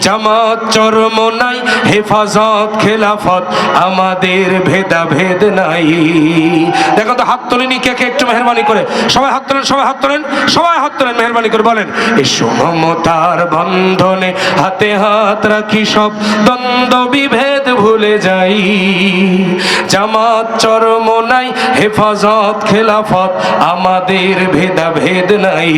জামাত চরমোনাই হেফাজত খেলাফত আমাদের ভেদাভেদ নাই। দেখো তো হাত তোলেনি কে কে, একটু মেহরবানি করে সবাই হাত তোলেন, সবাই হাত তোলেন, সবাই হাত তোলেন, মেহরবানি করে বলেন এসো মমতার বন্ধনে হাতে হাত রাখি সব দ্বন্দ্ব বিভেদ ভুলে যাই। জামাত চরমোনাই হেফাজত খেলাফত আমাদের ভেদাভেদ নাই।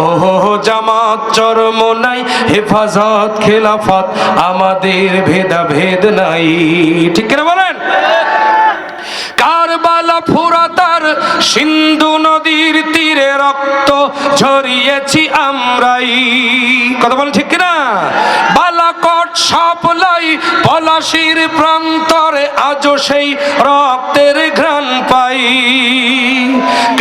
ওহো জামাত চরমোনাই হেফাজত খেলাফত আমাদের ভেদাভেদ নাই। ঠিক কিনা বলেন? কারবালা ফুরাতার সিন্ধু নদীর তীরে রক্ত ঝরিয়েছি আমরাই। কথা বলেন ঠিক কিনা? বালাকট সাপলাই পলাশির প্রান্তরে আজও সেই রক্তের ঘ্রাণ পাই।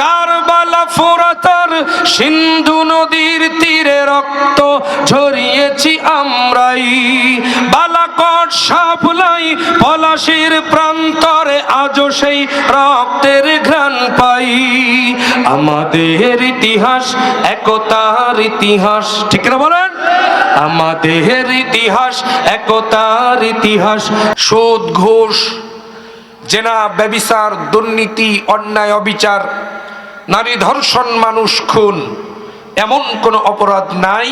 কারবালা ফুরাতার সিন্ধু নদীর তীরে রক্ত ঝরিয়েছি আমরাই। বালাকট সাপলাই পলাশির প্রান্তরে আজও সেই রক্তের ঘ্রাণ পাই। আমাদের ইতিহাস একতার ইতিহাস। ঠিক না বলেন? আমাদের ইতিহাস একতার ইতিহাস। সুদ ঘুষ জেনা ব্যভিচার দুর্নীতি অন্যায় অবিচার নারী ধর্ষণ মানুষ খুন এমন কোনো অপরাধ নাই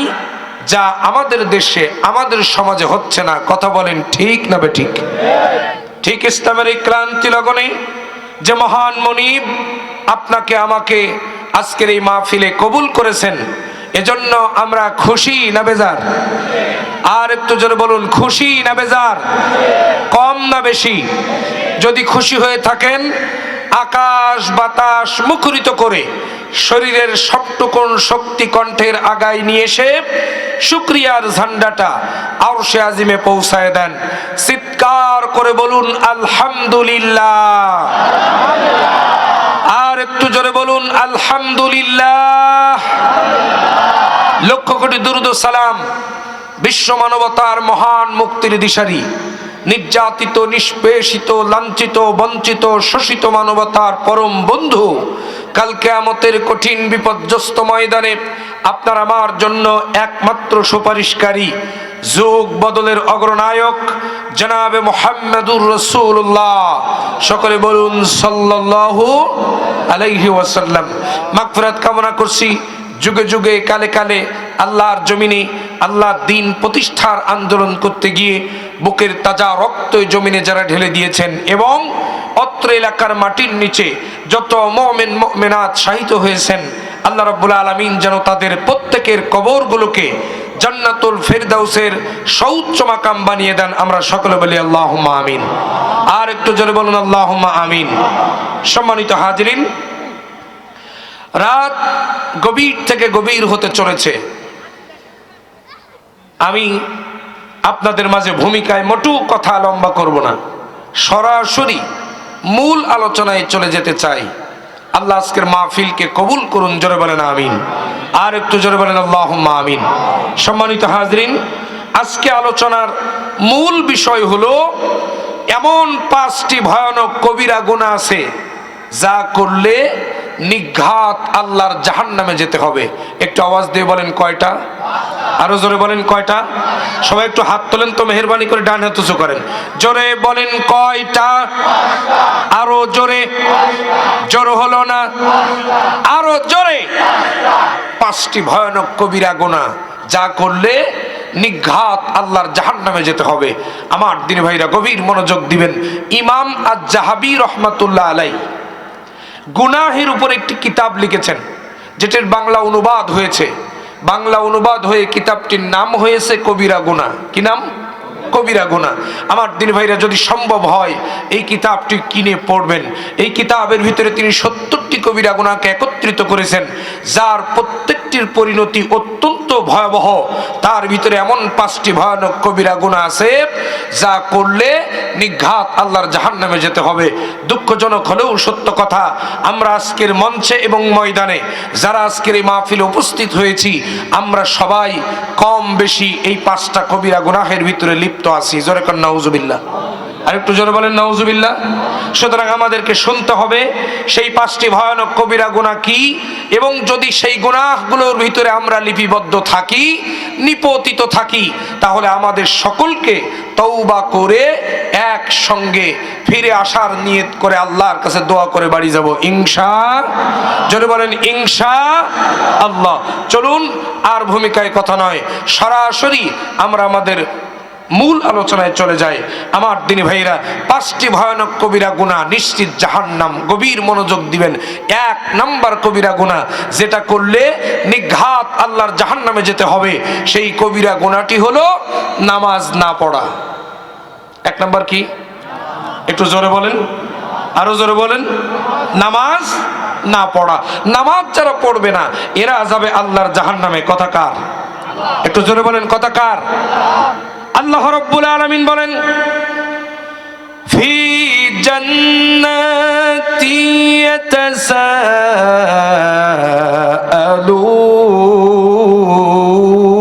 যা আমাদের দেশে আমাদের সমাজে হচ্ছে না। কথা বলেন ঠিক না বেঠিক? ঠিক ইসলামের এই ক্রান্তি লগনে যে মহান মনিব আপনাকে আমাকে আজকের এই মাহফিলে কবুল করেছেন, এজন্য আমরা খুশি না বেজার? আর একটু জোরে বলুন, খুশি না বেজার? কম না বেশি? যদি খুশি হয়ে থাকেন আকাশ বাতাস মুখরিত করে শরীরের সবটুকুন শক্তি কণ্ঠের আগায় নিয়ে এসে শুকরিয়ার ঝান্ডাটা আরশে আজিমে পৌঁছায় দেন। চিৎকার করে বলুন আলহামদুলিল্লাহ। আর একটু জোরে বলুন আলহামদুলিল্লাহ। লক্ষ কোটি দুরূদ ও সালাম বিশ্ব মানবতার মহান মুক্তির দিশারি, নির্যাতিত নিষ্পেষিত লাঞ্ছিত বঞ্চিত শোষিত মানবতার পরম বন্ধু, কাল কিয়ামতের কঠিন বিপর্যস্ত ময়দানে আপনার আমার জন্য একমাত্র সুপারিশকারী, যুগ বদলের অগ্রনায়ক জনাবে মুহাম্মদুর রাসূলুল্লাহ। সকলে বলুন সাল্লাল্লাহু আলাইহি ওয়াসাল্লাম। মাগফিরাত কামনা করছি যুগে যুগে কালে কালে আল্লাহর জমিনে আল্লাহর দ্বীন প্রতিষ্ঠার আন্দোলন করতে গিয়ে বুকের তাজা রক্ত জমিনে যারা ঢেলে দিয়েছেন এবং অত্র এলাকার মাটির নিচে যত মুমিন মুমিনাত শাহিদ হয়েছেন, আল্লাহ রাব্বুল আলামিন যেন তাদের প্রত্যেকের কবরগুলোকে জান্নাতুল ফেরদাউসের সর্বোচ্চ মাকাম বানিয়ে দেন। আমরা সকলে বলি আল্লাহুম্মা আমিন। আর একটু জোরে বলুন আল্লাহুম্মা আমিন। সম্মানিত হাজিরিন, রাত গভীর থেকে গভীর হতে চলেছে। আমি আপনাদের মাঝে ভূমিকায় মোটু কথা লম্বা করব না, সরাসরি মূল আলোচনায় চলে যেতে চাই। আল্লাহ আজকের মাহফিলকে কবুল করুন, জোরে বলেন আমিন। আর একটু জোরে বলেন আল্লাহুম্মা আমিন। সম্মানিত হাজরিন, আজকে আলোচনার মূল বিষয় হলো এমন 5টি ভয়ানক কবিরা গুনাহ আছে যা করলে নিঘাত আল্লাহর জাহান্নামে যেতে হবে। একটু আওয়াজ দিয়ে বলেন কয়টা? আরো জোরে বলেন কয়টা? সবাই একটু হাত তোলেন তো মেহেরবানি করে, ডান হাত উঁচু করেন। জোরে বলেন কয়টা? আরো জোরে। জোর হলো না, আরো জোরে। 5টি ভয়ানক কবিরা গুনাহ যা করলে নিঘাত আল্লাহর জাহান্নামে যেতে হবে। আমার দিনী ভাইরা গভীর মনোযোগ দিবেন। ইমাম আজ-জাহাবি রহমাতুল্লাহ আলাইহি গুনাহের উপর একটি কিতাব লিখেছেন, যেটির বাংলা অনুবাদ হয়েছে। বাংলা অনুবাদ হয়ে কিতাবটির নাম হয়েছে কবিরা গুনাহ। কি নাম? কবিরা গুনাহ। আমার দিনী ভাইরা যদি সম্ভব হয় এই কিতাবটি কিনে পড়বেন। এই কিতাবের ভিতরে তিনি 70টি কবিরা গুনাহকে একত্রিত করেছেন, যার প্রত্যেকটির পরিণতি অত্যন্ত ভয়াবহ। তার ভিতরে এমন 5টি ভয়ানক কবিরা গুনাহ আছে যা করলে নিঘাত আল্লাহর জাহান্নামে যেতে হবে। দুঃখজনক হলেও সত্য কথা, আমরা আজকের মঞ্চে এবং ময়দানে যারা আজকের এই মাহফিলে উপস্থিত হয়েছি, আমরা সবাই কম বেশি এই 5টা কবিরা গুনাহের ভিতরে লিপ্ত আছি। জোরে কর নাউজুবিল্লাহ। আর একটু জোরে বলেন নাউজুবিল্লাহ। সুতরাং আমাদেরকে শুনতে হবে সেই 5টি ভয়ানক কবিরা গুনাহ কি, এবং যদি সেই গুনাহগুলোর ভিতরে আমরা লিপিবদ্ধ থাকি, নিপতিত থাকি, তাহলে আমাদের সকলকে তওবা করে একসঙ্গে ফিরে আসার নিয়ত করে আল্লাহর কাছে দোয়া করে বাড়ি যাব ইনশাআল্লাহ। জোরে বলেন ইনশাআল্লাহ। চলুন আর ভূমিকায় কথা নয়, সরাসরি আমরা আমাদের মূল আলোচনায় চলে যায়। আমার দিনী ভাইরা, 5টি ভয়ানক কবিরা গুনাহ, নিশ্চিত জাহান্নাম। গভীর মনোযোগ দিবেন। 1 নাম্বার কবিরা গুনাহ, যেটা করলে নিঘাত আল্লাহর জাহান্নামে যেতে হবে, সেই কবিরা গুনাহটি হলো নামাজ না পড়া। 1 নাম্বার কি? একটু জোরে বলেন, আরো জোরে বলেন। নামাজ না পড়া। নামাজ যারা পড়বে না, এরা যাবে আল্লাহর জাহান্নামে। কথা কার? একটু জোরে বলেন, কথা কার? আল্লাহ রাব্বুল আলামিন বলেন, ফি জান্নাতি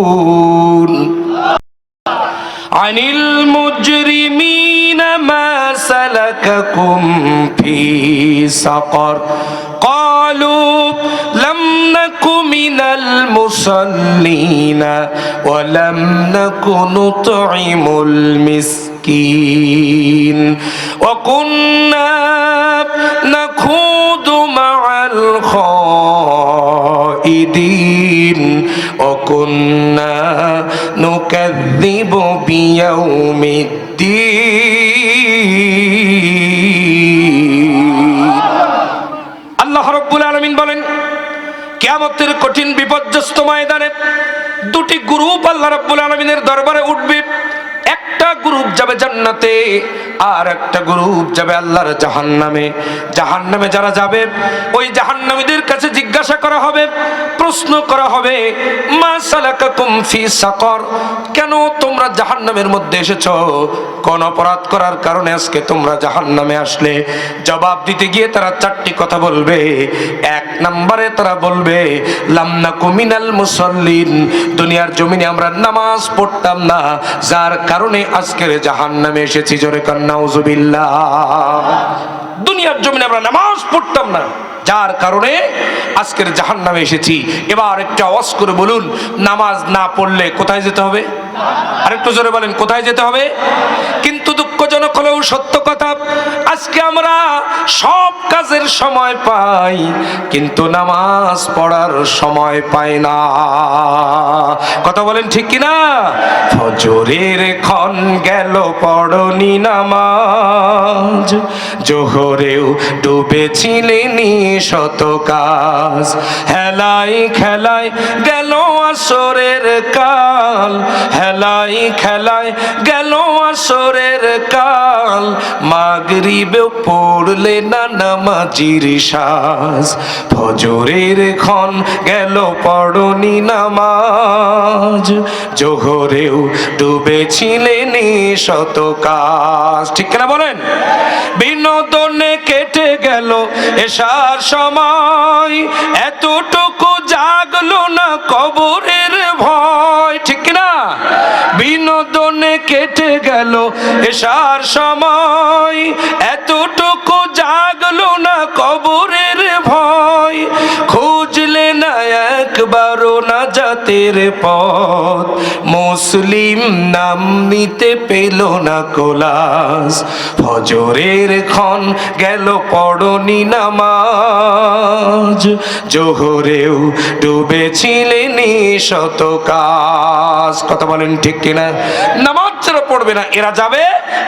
ইয়াতাসাআলুন আনিল মুজরিমিনা মা সালাকাকুম ফি সাকার ক্বালু লাম নাকু মিনাল মুসাল্লিনা ওয়া লাম নাকু নুতঈমুল মিসকিন ওয়া কুন্না নাখুদু মা'আল খাইদিন ওয়া কুন্না নুকাযযিবু বিয়াউমিদ্দিন। আল্লাহ রাব্বুল আলামিন বলেন, কিয়ামতের কঠিন বিপর্যস্ত ময়দানে 2টি গ্রুপ আল্লাহ রাব্বুল আলামিনের দরবারে উঠবে। একটা গ্রুপ যাবে জান্নাতে, আর একটা গ্রুপ যাবে আল্লাহর জাহান্নামে। জাহান্নামে যারা যাবে, ওই জাহান্নামীদের কাছে জিজ্ঞাসা করা হবে, প্রশ্ন করা হবে, মা সালাকাকুম ফি সাকার, কেন তোমরা জাহান্নামের মধ্যে এসেছো? কোন অপরাধ করার কারণে আজকে তোমরা জাহান্নামে আসলে? জবাব দিতে গিয়ে তারা 4টি কথা বলবে। 1 নম্বরে তারা বলবে, লাম নাকু মিনাল মুসাল্লিন, দুনিয়ার জমিনে আমরা নামাজ পড়তাম না, যার কারণে আজকের জাহান্নামে এসেছি। জোরে কান নাউজুবিল্লাহ। দুনিয়ার জমিনে আমরা নামাজ পড়তাম না, যার কারণে আজকের জাহান্নামে এসেছি। এবার একটা আওয়াজ করে বলুন, নামাজ না পড়লে কোথায় যেতে হবে? আরেকটু জোরে বলেন, কোথায় যেতে হবে? কিন্তু দুঃখজনক হলেও সত্য কথা, আজকে আমরা সব কাজের সময় পাই, কিন্তু নামাজ পড়ার সময় পাই না। কথা বলেন ঠিক কিনা? ফজরের ক্ষণ গেল পড়নি নামাজ, জোহরেও ডুবেছিলেনি শত কাজ, হেলাই খেলায় গেল আসরের কাল, হেলাই খেলায় গেল আসরের কাল, মাগরিবেও পড়লে না নামাজির সাজ, ফজরের ক্ষণ গেল পড়নি নামাজ, জোহরেও ডুবেছিলেনি শত কাজ। ঠিক কিনা বলেন? বিনোদনে কেটে গেল এশার সময়, এতটুকু জাগলো না কবরের ভয়। ঠিক কিনা? বিনোদনে কেটে গেল এশার সময়, এতটুকু জাগলো না কবরের ভয়, খুঁজলে না একবারও না জাতের পথ, মুসলিম নাম নিতে পেল না কোলাস, ফজরের ক্ষণ গেল পড়নি নামাজ, জোহরেও ডুবেছিলেনি শত কাজ। কথা বলেন ঠিক কিনা? নামাজ যারা পড়বে না, এরা যাবে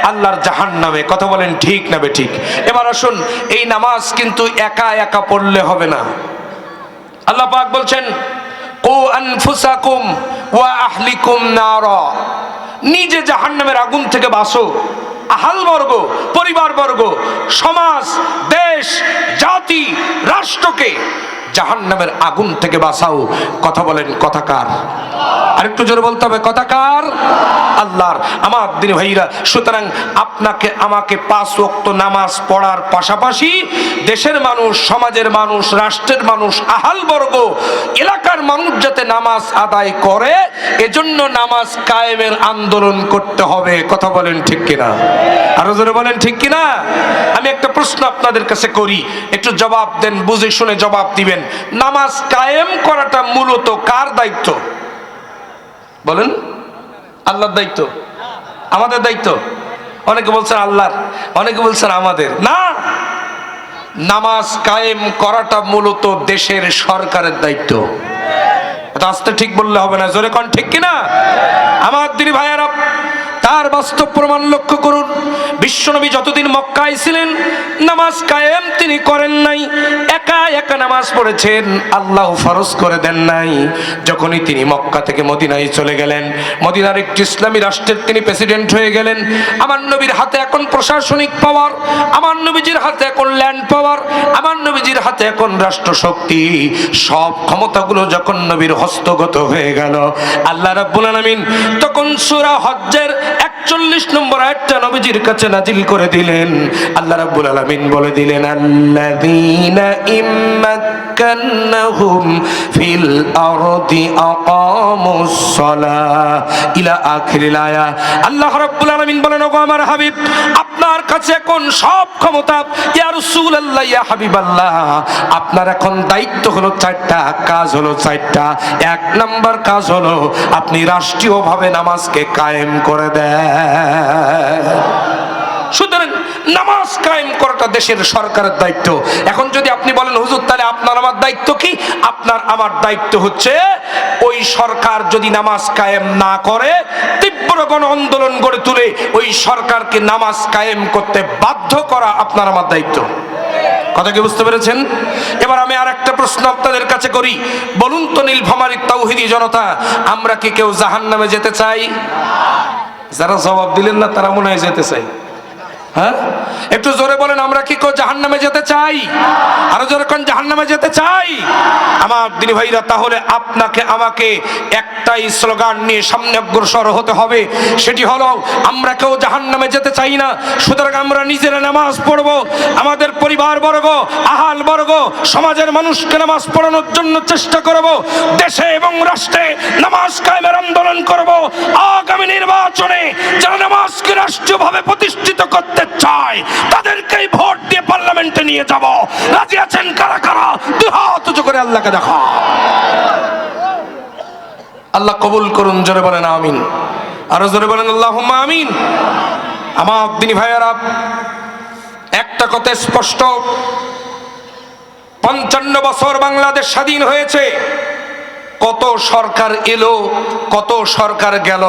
আল্লাহর জাহান্নামে। কথা বলেন ঠিক না বেঠিক? এবার আসুন, এই নামাজ কিন্তু একা একা পড়লে হবে না। আল্লাহ পাক বলছেন, কু আনফুসাকুম ওয়া আহলিকুম নারা, নিজে জাহান্নামের আগুন থেকে বাঁচো, আহালবর্গ, পরিবারবর্গ, সমাজ, দেশ, জাতি, রাষ্ট্রকে জাহান্নামের আগুন থেকে বাঁচাও। কথা বলেন কথা কার? আরেকটু জোরে বলতে হবে, কথা কার? আল্লাহর। আমার দিনী ভাইরা, সুতরাং আপনাকে আমাকে 5 ওয়াক্ত নামাজ পড়ার পাশাপাশি দেশের মানুষ, সমাজের মানুষ, রাষ্ট্রের মানুষ, আহালবর্গ, এলাকার মানুষ যাতে নামাজ আদায় করে, এজন্য নামাজ কায়েমের আন্দোলন করতে হবে। কথা বলেন ঠিক কিনা? আরো জোরে বলেন ঠিক কিনা? আমি একটা প্রশ্ন আপনাদের কাছে করি, একটু জবাব দেন, বুঝে শুনে জবাব দিবেন। নামাজ কায়েম করাটা মূলত কার দায়িত্ব? বলেন। আল্লাহর দায়িত্ব? আমাদের দায়িত্ব? অনেকে বলছেন আল্লাহর, অনেকে বলছেন আমাদের। না, নামাজ কায়েম করাটা মূলত দেশের সরকারের দায়িত্ব। এটা আস্তে ঠিক বললে হবে না, জোরে কোন ঠিক কিনা? আমার দিনী ভাইয়েরা, তার বাস্তব প্রমাণ লক্ষ্য করুন। বিশ্বনবী যতদিন মক্কায় ছিলেন নামাজ কায়েম তিনি করেন নাই, একা একা নামাজ পড়েছেন, আল্লাহ ফরজ করে দেন নাই। যখনই তিনি মক্কা থেকে মদিনায় চলে গেলেন, মদিনার একটি ইসলামী রাষ্ট্রের তিনি প্রেসিডেন্ট হয়ে গেলেন। আমার নবীর হাতে এখন প্রশাসনিক পাওয়ার, আমার নবীজির হাতে এখন ল্যান্ড পাওয়ার, আমার নবীজির হাতে এখন রাষ্ট্র শক্তি। সব ক্ষমতাগুলো যখন নবীর হস্তগত হয়ে গেল, আল্লাহ রাব্বুল আলামিন তখন সূরা হজ্জের 41 নম্বর আয়াতটা নবীজির কাছে নাজিল করে দিলেন। আল্লাহ রাব্বুল আলামিন বলে দিলেন, আল্লাযীনা ইম্মাক্কান্নাহুম ফিল আরদি আকামুস সালাহ ইলা আখিরিল আয়া। আল্লাহ রাব্বুল আলামিন বলেন, ওগো আমার হাবিব, আপনার কাছে এখন সব ক্ষমতা। ইয়া রাসূলুল্লাহ, ইয়া হাবিবাল্লাহ, আপনার এখন দায়িত্ব হলো 4টা, কাজ হলো 4টা। 1 নাম্বার কাজ হলো আপনি রাষ্ট্রীয়ভাবে নামাজকে কায়েম করে দেন। সুতরাং নামাজ কায়েম করাটা দেশের সরকারের দায়িত্ব। এখন যদি আপনি বলেন হুজুর তাহলে আপনার আমার দায়িত্ব কি? আপনার আমার দায়িত্ব হচ্ছে ওই সরকার যদি নামাজ কায়েম না করে, তীব্র গণ আন্দোলন গড়ে তুলে ওই সরকারকে নামাজ কায়েম করতে বাধ্য করা আপনার আমার দায়িত্ব। কথা কি বুঝতে পেরেছেন? এবার আমি আর একটা প্রশ্ন আপনাদের কাছে করি। বলুন তো নীলফামারীর তাওহীদি জনতা, আমরা কি কেউ জাহান্নামে যেতে চাই? যারা জবাব দিলেন না তারা মনে হয় যেতে চাই। হ্যাঁ, একটু জোরে বলেন, আমরা কি কেউ জাহান্নামে যেতে চাই? আরো জোরে কোন জাহান্নামে যেতে চাই? আমার দিনী ভাইরা, তাহলে আপনাকে আমাকে একটাই স্লোগান নিয়ে সামনে অগ্রসর হতে হবে, সেটি হলো আমরা কেউ জাহান্নামে যেতে চাই না। সুতরাং আমরা নিজেরা নামাজ পড়বো, আমাদের পরিবার বর্গ, আহাল বর্গ, সমাজের মানুষকে নামাজ পড়ানোর জন্য চেষ্টা করব, দেশে এবং রাষ্ট্রে নামাজ কায়েমের আন্দোলন করব। আগামী নির্বাচনে যারা নামাজকে রাষ্ট্রীয়ভাবে প্রতিষ্ঠিত করতে চায় তাদেরকেই ভোট দিয়ে পার্লামেন্টে নিয়ে যাব। রাজি আছেন কারা কারা? দুই হাত উঁচু করে আল্লাহকে দেখা। আল্লাহ কবুল করুন, জোরে বলেন আমিন। আরো জোরে বলেন আল্লাহুম্মা আমিন। আমার দিনী ভাইয়েরা, একটা কথা স্পষ্ট, 55 বছর বাংলাদেশ স্বাধীন হয়েছে। কত সরকার এলো, কত সরকার গেল,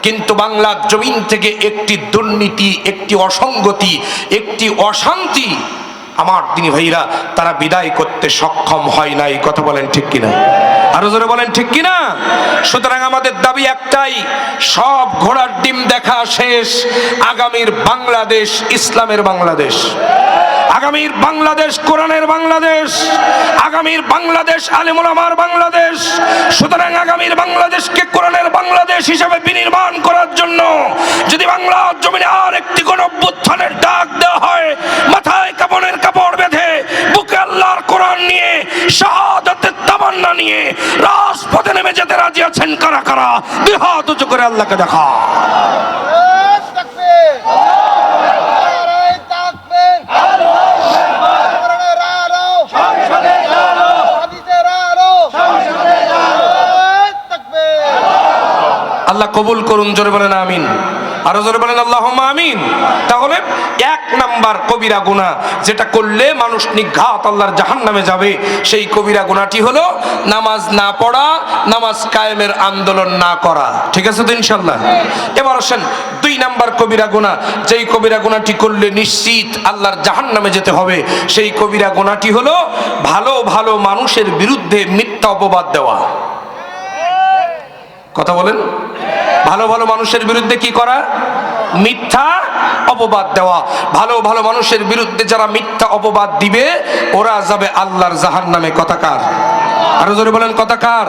কিন্তু বাংলার জমিন থেকে একটি দুর্নীতি, একটি অসঙ্গতি, একটি অশান্তি আমার দিনী ভাইরা তারা বিদায় করতে সক্ষম হয় নাই। কথা বলেন ঠিক কিনা? আরো জোরে বলেন ঠিক কিনা? সুতরাং আমাদের দাবি একটাই, সব ঘোড়ার ডিম দেখা শেষ। আগামীর বাংলাদেশ ইসলামের বাংলাদেশ, আগামীর বাংলাদেশ কোরআনের বাংলাদেশ, আগামীর বাংলাদেশ আলেম ওলামার বাংলাদেশ। সুতরাং আগামীর বাংলাদেশকে কোরআনের বাংলাদেশ হিসেবে বিনির্মাণ করার জন্য যদি বাংলার জমিনে আর একটি গণ অভ্যুত্থানের ডাক দেওয়া হয়, মাথায় কাপড়ের কাপড় বেঁধে, বুকে আল্লাহর কোরআন নিয়ে, শাহাদাতের তামান্না নিয়ে রাজপথে নেমে যেতে রাজি আছেন কারা কারা? দুই হাত উঁচু করে আল্লাহকে দেখা। আল্লাহ কবুল করুন, জোরে বলেন আমিন। আরো জোরে বলেন আল্লাহুম্মা আমিন। তাহলে 1 নাম্বার কবিরা গুনাহ যেটা করলে মানুষ নিঘাত আল্লাহর জাহান্নামে যাবে, সেই কবিরা গুনাহটি হলো নামাজ না পড়া, নামাজ কায়েমের আন্দোলন না করা। ঠিক আছে তো ইনশাআল্লাহ? এবার আসেন 2 নাম্বার কবিরা গুনাহ, যেই কবিরা গুনাহটি করলে নিশ্চিত আল্লাহর জাহান্নামে যেতে হবে, সেই কবিরা গুনাহটি হলো ভালো ভালো মানুষের বিরুদ্ধে মিথ্যা অপবাদ দেওয়া। কথা বলেন, ভালো ভালো মানুষের বিরুদ্ধে কি করা? মিথ্যা অপবাদ দেওয়া। ভালো ভালো মানুষের বিরুদ্ধে যারা মিথ্যা অপবাদ দিবে ওরা যাবে আল্লাহর জাহান্নামে। কথা কার? আরো জোরে বলেন কথা কার?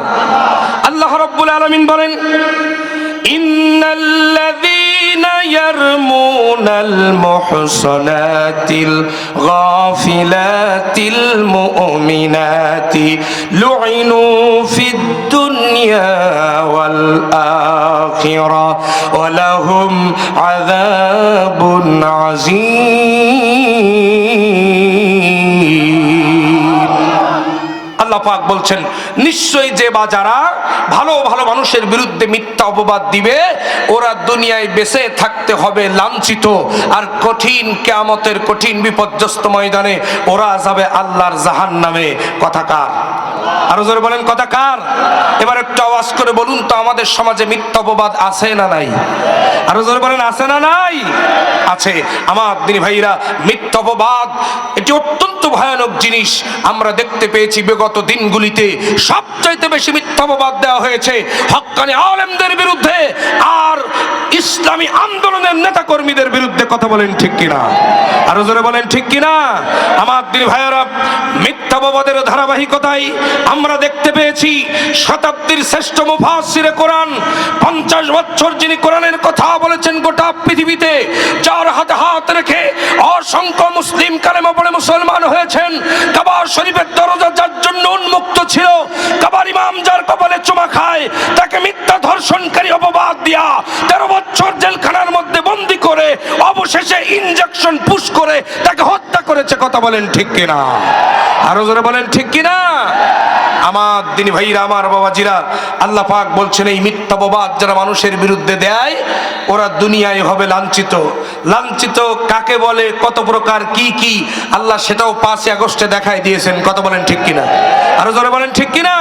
আল্লাহ রাব্বুল আলামিন বলেন, ইন্না ইন্নাল্লাযীনা ইয়ারমুনাল মুহসানাতিল গাফিলাতিল মুমিনাতি লুইনু ফিদ দুনিয়া ওয়াল আখিরা ওয়া লাহুম আযাবুন আযীম। আল্লাহ পাক বলছেন, নিশ্চয়ই যে বা যারা ভালো ভালো মানুষের বিরুদ্ধে মিথ্যা অপবাদ দিবে, ওরা দুনিয়ায় বেঁচে থাকতে হবে লাঞ্ছিত, আর কঠিন কিয়ামতের কঠিন বিপর্যস্ত ময়দানে ওরা যাবে আল্লাহর জাহান্নামে। কথা কার? আরো জোরে বলেন, কথা কার? এবার একটু আওয়াজ করে বলুন তো, আমাদের সমাজে মিথ্যা অপবাদ আছে না নাই? আরো জোরে বলেন, আছে না নাই? আছে। আমার দিনী ভাইরা, মিথ্যা অপবাদ এটি অত্যন্ত ভয়ানক জিনিস। আমরা দেখতে পেয়েছি বিগত দিনগুলিতে সবচাইতে বেশি মিথ্যা অপবাদ দেওয়া হয়েছে হক্কানি আলেমদের বিরুদ্ধে আর ইসলামী আন্দোলনের নেতা কর্মীদের বিরুদ্ধে। কথা বলেন ঠিক কিনা? আরো জোরে বলেন ঠিক কিনা? আমার দিনী ভাইরা, মিথ্যা অপবাদের ধারাবাহিকতায় আমরা দেখতে পেয়েছি শতাব্দীর শ্রেষ্ঠ মুফাসসিরে কোরআন, 50 বছর যিনি কোরআনের কথা বলেছেন গোটা পৃথিবীতে, যার হাতে হাত রেখে অসংখ্য মুসলিম কালেমা পড়ে মুসলমান হয়েছেন, কাবা শরীফের দরজা যার জন্য উন্মুক্ত ছিল, কাবার ইমাম যার কপালে চুমা খায়, তাকে মিথ্যা ধর্ষণকারী অপবাদ দিয়া 13 বছর জেলখানার মধ্যে বন্দী করে অবশেষে ইনজেকশন পুশ করে তাকে হত্যা করেছে। কথা বলেন ঠিক কিনা? আরো জোরে বলেন ঠিক কিনা? আমার দিনী ভাইরা, আমার বাবাজিরা, আল্লাহ পাক বলছেন, এই মিথ্যা অপবাদ যারা মানুষের বিরুদ্ধে দেয় ওরা দুনিয়ায় হবে লাঞ্ছিত। লাঞ্ছিত কাকে বলে, কত প্রকার, কি কি, আল্লাহ সেটাও 5 আগস্টে দেখাই দিয়েছেন। কথা বলেন ঠিক কিনা? আরো জোরে বলেন ঠিক কিনা?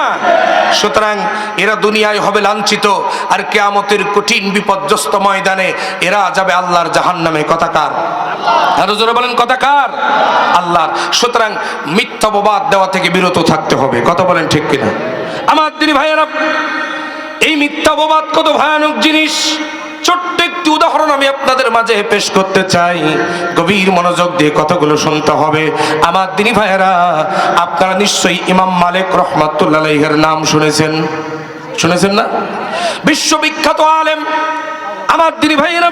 সুতরাং এরা দুনিয়ায় হবে লাঞ্ছিত, আর কিয়ামতের কঠিন বিপর্যস্ত ময়দানে এরা যাবে আল্লাহর জাহান্নামে। কথা কার? আরো জোরে বলেন, কথা কার? আল্লাহর। সুতরাং মিথ্যা অপবাদ দেওয়া থেকে বিরত থাকতে হবে। কথা বলেন ঠিক কিনা? আমার দিনী ভাইয়েরা, এই মিথ্যা অপবাদ কত ভয়ানক জিনিস। ছোট্ট একটি উদাহরণ আমি আপনাদের মাঝে পেশ করতে চাই, গভীর মনোযোগ দিয়ে কথাগুলো শুনতে হবে। আমার দিনী ভাইয়েরা, আপনারা নিশ্চয়ই ইমাম মালিক রহমাতুল্লাহ আলাইহির নাম শুনেছেন, শুনেছেন না? বিশ্ববিখ্যাত আলেম। আমার দিনী ভাইয়েরা,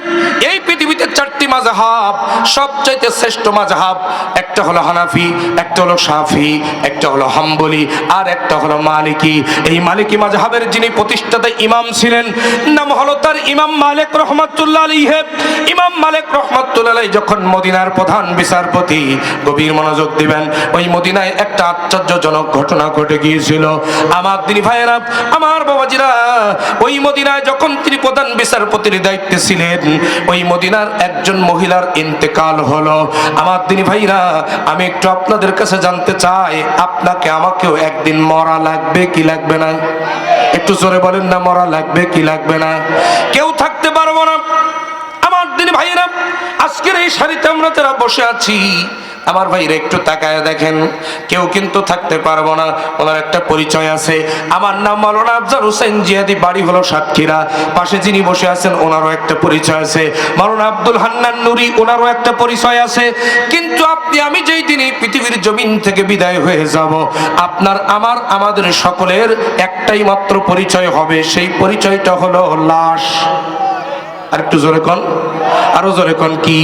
এই পৃথিবীতে 4টি মাযহাব, সবচাইতে শ্রেষ্ঠ মাযহাব, একটা হলো হানাফি, একটা হলো শাফি, একটা হলো হাম্বলি, আর একটা হলো মালিকি। এই মালিকি মাযহাবের যিনি প্রতিষ্ঠাতা ইমাম ছিলেন, নাম হলো তার ইমাম মালিক রহমাতুল্লাহ আলাইহি। ইমাম মালিক রহমাতুল্লাহ আলাইহি যখন মদিনার প্রধান বিচারপতি, গভীর মনোযোগ দিবেন, ওই মদিনায় একটা আশ্চর্যজনক ঘটনা ঘটে গিয়েছিল। আমার দিনী ভাইয়েরা, আমার বাবাজিরা, ওই মদিনায় যখন তিনি প্রধান বিচারপতির দায়িত্বে ছিলেন, ওই মদিনার একজন মহিলার ইন্তেকাল হলো। আমার দিনী ভাইরা, আমি একটু আপনাদের কাছে জানতে চাই, আপনাকে আমাকেও একদিন মরা লাগবে কি লাগবে না? একটু জোরে বলেন না, মরা লাগবে কি লাগবে না? কেউ থাকতে পারবো না। আমার দিনী ভাইরা, আজকের এই সারিতে আমরা যারা বসে আছি, আমার ভাইরা একটু তাকায় দেখেন, কেউ কিন্তু থাকতে পারবো না। ওনার একটা পরিচয় আছে। আমার নাম মাওলানা আফজাল হোসেন জিহাদি, বাড়ি হলো সাতক্ষীরা। পাশে যিনি বসে আছেন ওনারও একটা পরিচয় আছে। মাওলানা আব্দুল হান্নান নুরি, ওনারও একটা পরিচয় আছে। কিন্তু আপনি আমি যেই দিন এই পৃথিবীর জমিন থেকে বিদায় হয়ে যাব, আপনার আমার আমাদের সকলের একটাই মাত্র পরিচয় হবে। সেই পরিচয়টা হলো লাশ। আর একটু জোরে কোন, আরো জোরে কোন, কি?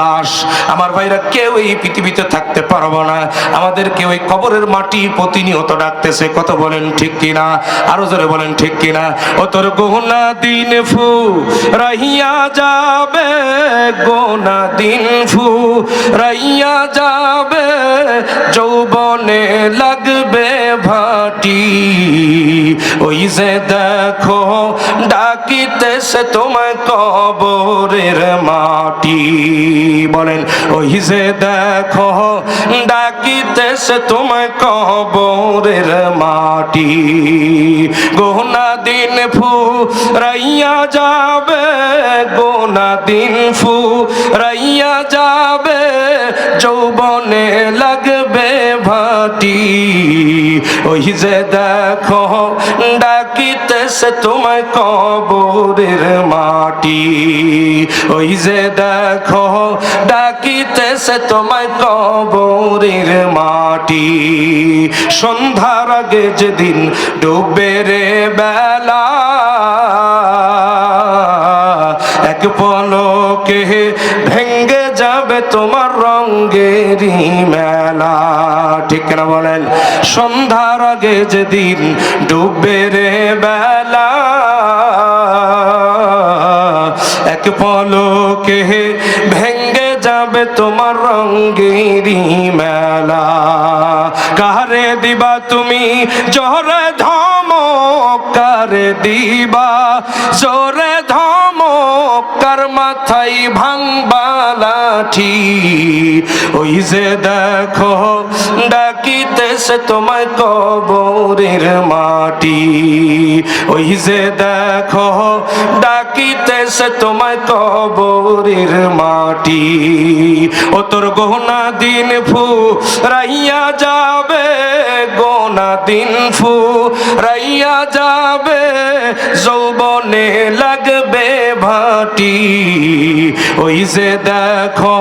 লাশ। আমার ভাইরা, কেউ এই পৃথিবীতে থাকতে পারবো না। আমাদেরকে ওই কবরের মাটি প্রতিনিয়ত ডাকতেছে। কত বলেন ঠিক কিনা? আরো জোরে বলেন ঠিক কিনা? ও তোর গোনা দিন ফু রাহিয়া যাবে, গোনা দিন ফু রাহিয়া যাবে, যৌবনে লাগবে ভাটি, ওই যে দেখো ডাকিতেছে তোমায় কবরের মাটি। বলেন, ওই যে দেখো ডাকিতেছে তোমায় কবরের মাটি, গোনা দিন ফু রাইয়া যাবে, গোনা দিন ফু রাইয়া যাবে, যৌবনে লাগবে ভাটি, ওই যে দেখো ডাকিতেছে তোমায় কবরের মাটি, ওই যে দেখো ডাকিতেছে তোমায় কবরের মাটি। সন্ধ্যার আগে যেদিন ডুবে রে বেলা, এক পলকে ভেঙ্গে যাবে তোমার রঙ্গেরই মেলা। ঠিক না বলেন? সন্ধ্যার আগে যেদিন ডুববে রে বেলা, এক পলকে ভেঙ্গে যাবে তোমার রঙ্গেরই মেলা। কারে দিবা তুমি জোরে ধমক, কারে দিবা জোরে ধমক, কার মাথায় ভাঙবা লাঠি। ওই যে দেখো ডাকিতেছে তোমায় কবরের মাটি, ওই যে দেখো ডাকিতেছে তোমায় কবরের মাটি। ও তোর গোনা দিন ফু রাইয়া যাবে, গোনা দিন ফু রাইয়া যাবে, যৌবনে লাগবে ভাটি। ওই যে দেখো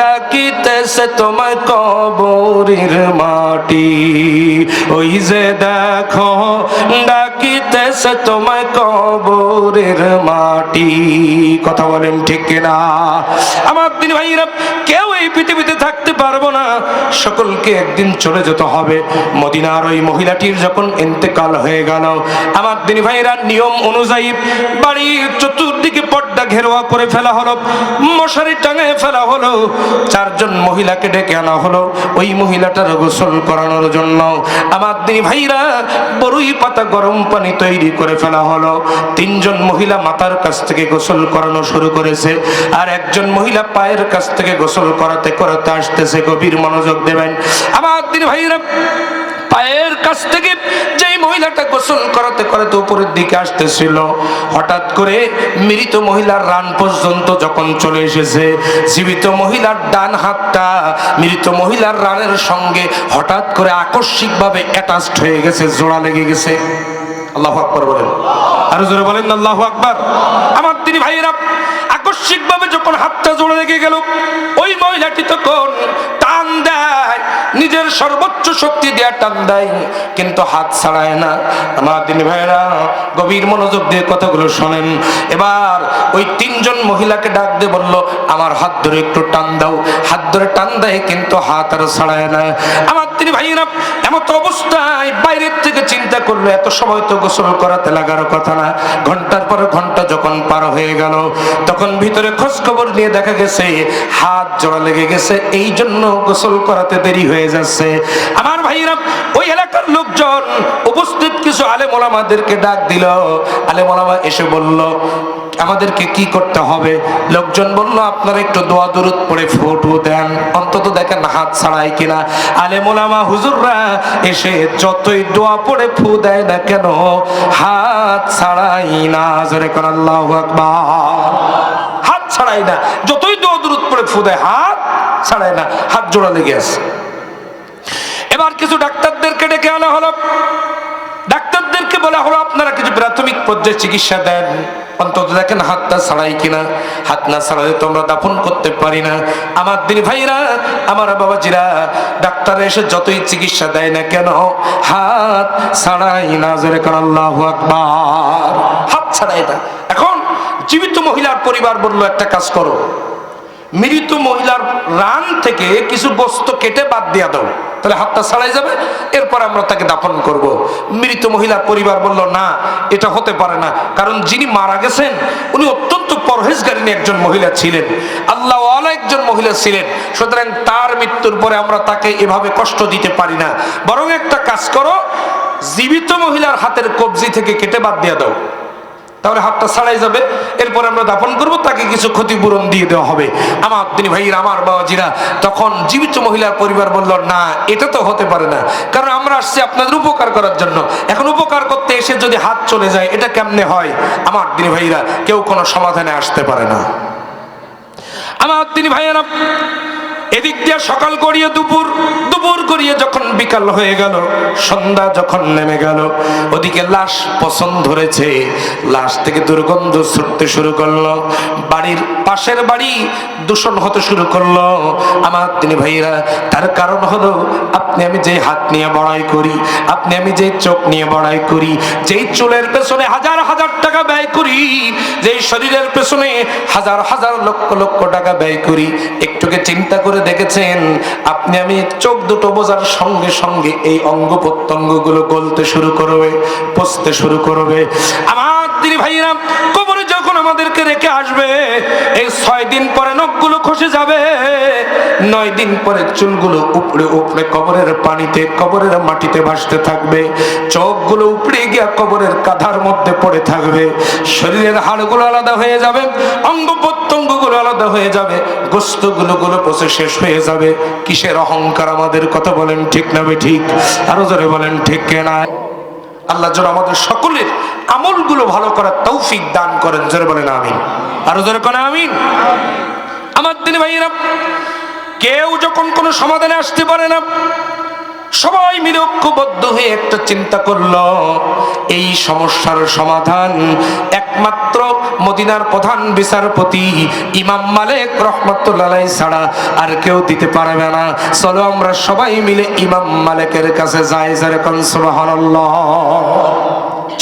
ডাকিতেছে তোমায় কবরের মাটি, ওই যে দেখো ডাকিতেছে তোমায় কবরের মাটি। কথা বলেন ঠিক কিনা? আমার দিন ভাইরা, কেউ এই পৃথিবীতে থাকতে পারবো না, সকলকে একদিন চলে যেতে হবে। মদিনার ওই মহিলাটির যখন ইন্তেকাল হয়ে গেল, আমার দিন ভাইরা নিয়ম অনুযায়ী বাড়ির চতুর্দিকে পর্দা ঘেরোয়া করে ফেলা হলো, মশারি টাঙায় ফেলা হলো, চারজন মহিলাকে ডেকে আনা হলো ওই মহিলাটার গোসল করানোর জন্য। আমার দিন ভাইরা বড়ই পাতা গরম পানি তৈরি করে ফেলা হলো। তিনজন মহিলা মাথার কাছ থেকে গোসল করানো শুরু করেছে, আর একজন মহিলা পায়ের কাছ থেকে গোসল করাতে করাতে আসতেছে। গভীর মনোযোগ দেবেন আমার দিন ভাইরা। পায়ের কাছ থেকে যেই মহিলাটা গোসল করাতে করাতে উপরের দিকে আসতেছিল, হঠাৎ করে মৃত মহিলার রান পর্যন্ত যখন চলে এসেছে, জীবিত মহিলার ডান হাতটা মৃত মহিলার রানের সঙ্গে হঠাৎ করে আকস্মিকভাবে অ্যাটাচড হয়ে গেছে, জোড়া লেগে গেছে। আল্লাহু আকবার বলেন, আরো জোরে বলেন আল্লাহু আকবার। আমার দিনী ভাইয়েরা, আকস্মিকভাবে যখন হাতটা জোড়া লেগে গেল, ওই মহিলাটি তখন টান দেয়, নিজের সর্বোচ্চ শক্তি দিয়ে টান দেয়, কিন্তু হাত ছাড়ায় না। আমার দিনী ভাইয়েরা, গভীর মনোযোগ দিয়ে কথাগুলো শোনেন। এবার ওই তিনজন মহিলাকে ডাক দিয়ে বলল, আমার হাত ধরে একটু টান দাও। হাত ধরে টান দেয়, কিন্তু হাত আর ছাড়ায় না। আমার দিনী ভাইয়েরা, এমত অবস্থায় বাইরের থেকে চিন্তা করলো, এত সময় তো গোসল করাতে লাগার কথা না। ঘন্টার পর ঘন্টা যখন পার হয়ে গেল, তখন ভিতরে খোঁজ খবর নিয়ে দেখা গেছে হাত জোড়া লেগে গেছে, এই জন্য গোসল করাতে দেরি হয়ে যাচ্ছে। আমার ভাইরা, ওই এলাকার লোকজন উপস্থিত কিছু আলেম ওলামাদেরকে ডাক দিল। আলেম ওলামা এসে বলল, আমাদেরকে কি করতে হবে? লোকজন বলল, আপনারা একটু দোয়া দরুদ পড়ে ফটো দেন, অন্তত দেখেন হাত ছাড়াই কিনা। আলেম ওলামা হুজুররা এসে যতই দোয়া পড়ে ফু দেয় না কেন, হাত ছাড়াই না। জোরে কোন আল্লাহু আকবার। হাত ছাড়াই না, যতই দোয়া দরুদ পড়ে ফু দেয়, হাত ছাড়াই না, হাত জোড়া লেগে আছে। এবার কিছু ডাক্তারদেরকে ডেকে আনা হলো। ডাক্তারদেরকে বলা হলো, আপনারা কিছু প্রাথমিক পর্যায়ে চিকিৎসা দেন, অন্তত দেখেন হাতটা ছাড়াই কিনা। হাত না ছাড়ালে তো আমরা দাফন করতে পারি না। আমার দিনী ভাইরা, আমার বাবাজিরা, ডাক্তার এসে যতই চিকিৎসা দেয় না কেন, হাত ছাড়াই না। জোরে কোন আল্লাহু আকবার। হাত ছাড়াই না। এখন জীবিত মহিলার পরিবার বলল, একটা কাজ করো, মৃত মহিলার রান থেকে কিছু বস্তু কেটে বাদ দিয়া দাও, তাহলে হাতটা ছাড়াই যাবে, এরপর আমরা তাকে দাফন করব। মৃত মহিলার পরিবার বলল, না, এটা হতে পারে না, কারণ যিনি মারা গেছেন উনি অত্যন্ত পরহেজগারিনী একজন মহিলা ছিলেন, আল্লাহওয়ালা একজন মহিলা ছিলেন, সুতরাং তার মৃত্যুর পরে আমরা তাকে এভাবে কষ্ট দিতে পারি না। বরং একটা কাজ করো, জীবিত মহিলার হাতের কবজি থেকে কেটে বাদ দিয়া দাও, তাহলে হাতটা ছাড়াই যাবে, এরপর আমরা দাফন করব, তাকে কিছু ক্ষতিপূরণ দিয়ে দেওয়া হবে। আমার দিনী ভাইরা, আমার বাবাজিরা, তখন জীবিত মহিলার পরিবার বলল, না, এটা তো হতে পারে না, কারণ আমরা আসছি আপনাদের উপকার করার জন্য, এখন উপকার করতে এসে যদি হাত চলে যায়, এটা কেমনে হয়? আমার দিনী ভাইরা, কেউ কোনো সমাধানে আসতে পারে না। আমার দিনী ভাইয়েরা, এদিক দিয়ে সকাল গড়িয়ে দুপুর, দুপুর গড়িয়ে যখন বিকাল হয়ে গেল, সন্ধ্যা যখন নেমে গেল, ওদিকে লাশ পছন্দ ধরেছে, লাশ থেকে দুর্গন্ধ ছুটতে শুরু করলো, বাড়ির পাশের বাড়ি দূষণ হতে শুরু করলো। আমার তিনি ভাইরা, তার কারণ হলো আপনি আমি যে হাত নিয়ে বড়াই করি, আপনি আমি যে চোখ নিয়ে বড়াই করি, যেই চুলের পেছনে হাজার হাজার টাকা ব্যয় করি, যেই শরীরের পেছনে হাজার হাজার লক্ষ লক্ষ টাকা ব্যয় করি, একটুকে চিন্তা করে দেখেছেন আপনি আমি চোখ দুটো বোঝার সঙ্গে সঙ্গে এই অঙ্গ প্রত্যঙ্গ গুলো গলতে শুরু করবে, পচতে শুরু করবে। আমার দিদি ভাইরা, কবরে যখন আমাদেরকে রেখে আসবে, এই 6 দিন পরে নখগুলো খসে যাবে, 9 দিন পরে চুলগুলো উপড়ে উপড়ে কবরের পানিতে, কবরের মাটিতে ভাসতে থাকবে, চোখগুলো উপড়ে গিয়া কবরের কাঁধার মধ্যে পড়ে থাকবে, শরীরের হাড়গুলো আলাদা হয়ে যাবে, অঙ্গ প্রত্যঙ্গ গুলো আলাদা হয়ে যাবে, গোস্তগুলো পচে শেষ হয়ে যাবে। কিসের অহংকার আমাদের? কথা বলেন ঠিক না ঠিক? আরো জোরে বলেন ঠিক না? আল্লাহ যেন আমাদের সকলের আমলগুলো ভালো করার তৌফিক দান করেন। জোরে বলেন আমিন। আরো জোরে করেন আমিন। আমার দিনী ভাইয়েরা, কেউ যখন কোনো সমাধানে আসতে পারে না, সবাই মিলে ঐক্যবদ্ধ হয়ে একটা চিন্তা করলো, এই সমস্যার সমাধান একমাত্র মদিনার প্রধান বিচারপতি ইমাম মালিক রাহমাতুল্লাহ আলাইহি ছাড়া আর কেউ দিতে পারবে না। চলো আমরা সবাই মিলে ইমাম মালিকের কাছে যাই। যেরকম সুবহানাল্লাহ।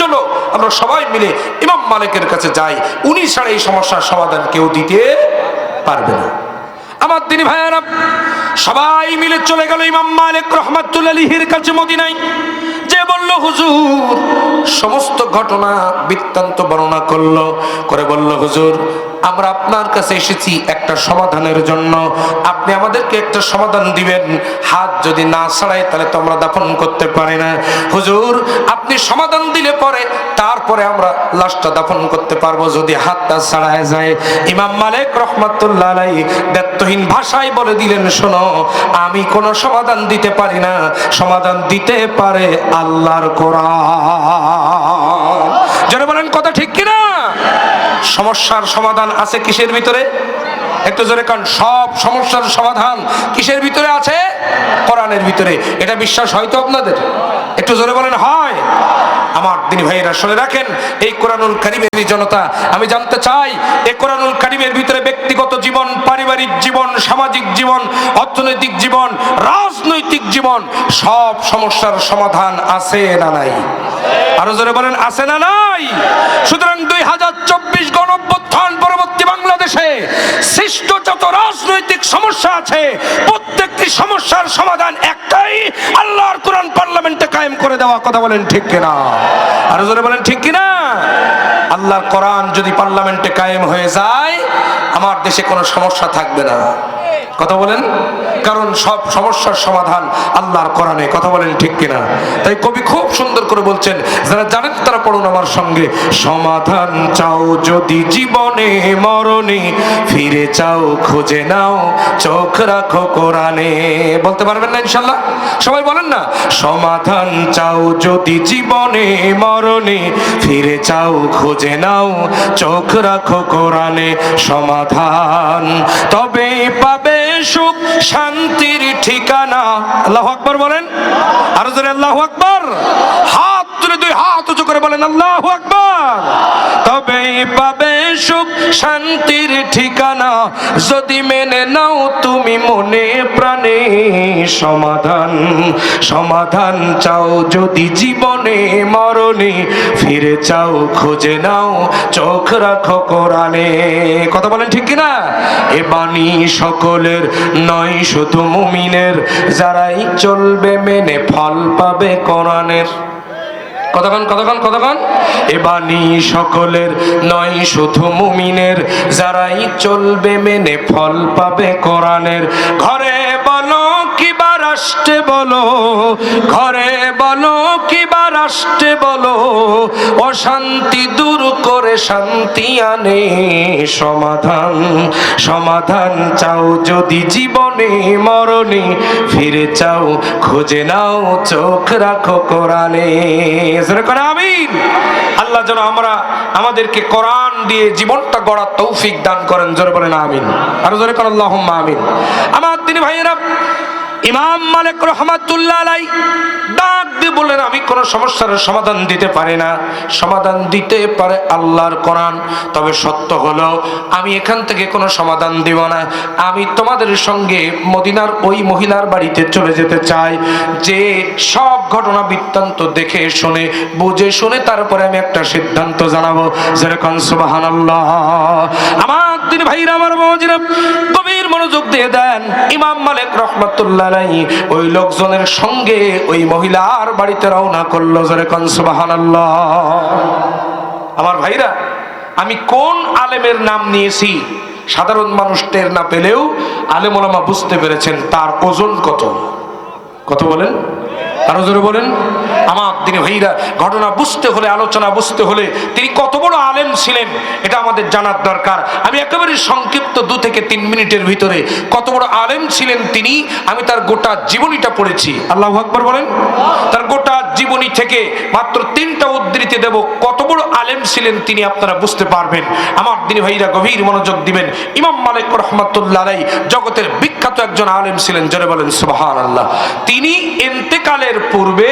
চলো আমরা সবাই মিলে ইমাম মালিকের কাছে যাই, উনি ছাড়া এই সমস্যার সমাধান কেউ দিতে পারবে না। আমার দিনী ভাইয়েরা, সবাই মিলে চলে গেল ইমাম মালিক রাহমাতুল্লাহ আলাইহির কাছে মদিনায়। যে বলল হুজুর, সমস্ত ঘটনা বৃত্তান্ত বর্ণনা করলো, করে বলল হুজুর, আমরা আপনার কাছে এসেছি একটা সমাধানের জন্য, আপনি আমাদেরকে একটা সমাধান দিবেন। হাত যদি না ছাড়াই তাহলে তো আমরা দাফন করতে পারি না। হুজুর, আপনি সমাধান দিলে পরে তারপরে আমরা লাশটা দাফন করতে পারবো, যদি হাতটা ছাড়ায় যায়। ইমাম মালিক রাহমাতুল্লাহ আলাইহি দায়িত্বহীন ভাষায় বলে দিলেন, শোনো, আমি কোনো সমাধান দিতে পারি না, সমাধান দিতে পারে আল্লাহর কোরআন। যারা বলেন কথা ঠিক কিনা? সমস্যার সমাধান আছে কিসের ভিতরে? একটু জোরে কান। সব সমস্যার সমাধান কিসের ভিতরে আছে? কোরআনের ভিতরে। এটা বিশ্বাস হয়তো আপনাদের? একটু জোরে বলেন হয়। আমার দিনী ভাইয়েরা, শুনে রাখেন, এই কোরআনুল কারীমের জনতা, আমি জানতে চাই এই কোরআনুল কারীমের ভিতরে ব্যক্তিগত জীবন, পারিবারিক জীবন, সামাজিক জীবন, অর্থনৈতিক জীবন, রাজনৈতিক জীবন, সব সমস্যার সমাধান আছে না নাই? আরো জোরে বলেন আছে না নাই? সুতরাং 2024 গণঅভ্যুত্থান পরবর্তী বাংলাদেশে সৃষ্ট যত রাজনৈতিক সমস্যা আছে, প্রত্যেকটি সমস্যার সমাধান একটাই, আল্লাহর কোরআন পার্লামেন্টে কায়েম করে দেওয়া। কথা বলেন ঠিক কিনা? আরো জোরে বলেন ঠিক কিনা? আল্লাহর কোরআন যদি পার্লামেন্টে কায়েম হয়ে যায়, আমার দেশে কোনো সমস্যা থাকবে না। কথা বলেন, কারণ সব সমস্যার সমাধান আল্লাহর কোরআনে। কথা বলেন ঠিক কিনা? তাই কবি খুব সুন্দর করে বলছেন, যারা জানেন তারা পড়ুন আমার সঙ্গে। সমাধান চাও যদি জীবনে মরণে, ফিরে চাও খুঁজে নাও চোখ রাখো কোরআনে। বলতে পারবেন না ইনশাআল্লাহ? সবাই বলেন না, সমাধান চাও যদি জীবনে মরণে, ফিরে চাও খুঁজে নাও চোখ রাখো কোরআনে। সমাধান তবে পাবে সুখ শান্তির ঠিকানা। আল্লাহু আকবার বলেন। আরো জোরে আল্লাহু আকবার। হাত তুলে 2 হাত উঁচু করে বলেন আল্লাহু আকবার। তবে পাবে সুখ শান্তির ঠিকানা, যদি মেনে নাও তুমি মনে প্রাণে। সমাধান, সমাধান চাও যদি জীবনে মরণে, ফিরে চাও খুঁজে নাও চোখ রাখো কোরআনে। কথা বলেন ঠিক কিনা? এ বাণী সকলের নয়, শুধু মুমিনের, যারাই চলবে মেনে ফল পাবে কোরআনের। কতক্ষণ কতক্ষণ কতক্ষণ? এ বাণী সকলের নয়, শুধু মুমিনের, যারাই চলবে মেনে ফল পাবে কোরআনের। ঘরে বলো কি বার রাষ্ট্রে বলো, ঘরে বলো কিবা রাষ্ট্রে বলো, অশান্তি দূর করে শান্তি আনে সমাধান। সমাধান চাও যদি জীবনে মরণে, ফিরে চাও খুঁজে নাও চোখ রাখো কোরআনে। আমিন। আল্লাহ যেন আমাদেরকে কোরআন দিয়ে জীবনটা গড়ার তৌফিক দান করেন। জোরে বলেন আমিন। আর জোরে করেন আল্লাহুম্মা আমিন। আমার দিনী ভাইয়েরা, ইমাম মালিক রহমাতুল্লাহ আলাইহি ডাক দিয়ে বললেন, আমি কোন সমস্যার সমাধান দিতে পারি না, সমাধান দিতে পারে আল্লাহর কোরআন। তবে সত্য হলো আমি এখান থেকে কোনো সমাধান দিব না, আমি তোমাদের সঙ্গে মদিনার ওই মহিলার বাড়িতে চলে যেতে চাই, যে সব ঘটনা বৃত্তান্ত দেখে শুনে বুঝে শুনে তারপরে আমি একটা সিদ্ধান্ত জানাবো। যেরকম সুবহানাল্লাহ। আমার দিন ভাইরা, আমার বাবাজিরা, গভীর মনোযোগ দিয়ে দেন। ইমাম মালিক রহমাতুল্লাহ আলাইহি ওই লোকজনের সঙ্গে ওই মহিলার বাড়িতে রওনা করলো। যেরকম সুবহানাল্লাহ। আমার ভাইরা, আমি কোন আলেমের নাম নিয়েছি সাধারণ মানুষ টের না পেলেও আলেম ওলামা বুঝতে পেরেছেন তার ওজন কত। কত বলেন? আরো জোরে বলেন। আমার দিনী ভাইরা, ঘটনা বুঝতে হলে, আলোচনা বুঝতে হলে তিনি কত বড় আলেম ছিলেন এটা আমাদের জানার দরকার। আমি একেবারে সংক্ষিপ্ত 2 থেকে 3 মিনিটের ভিতরে কত বড় আলেম ছিলেন তিনি, আমি তার গোটা জীবনীটা পড়েছি। আল্লাহু আকবার বলেন। তার গোটা জীবনী থেকে মাত্র 3টা উদ্ধৃতি দেব, কত বড় আলেম ছিলেন তিনি, আপনারা বুঝতে পারবেন। আমার দিনী ভাইরা গভীর মনোযোগ দিবেন। ইমাম মালিক রহমাতুল্লাহ আলাইহি জগতের বিখ্যাত একজন আলেম ছিলেন। জোরে বলেন সুবহানাল্লাহ। তিনি ইন্তেকালের পূর্বে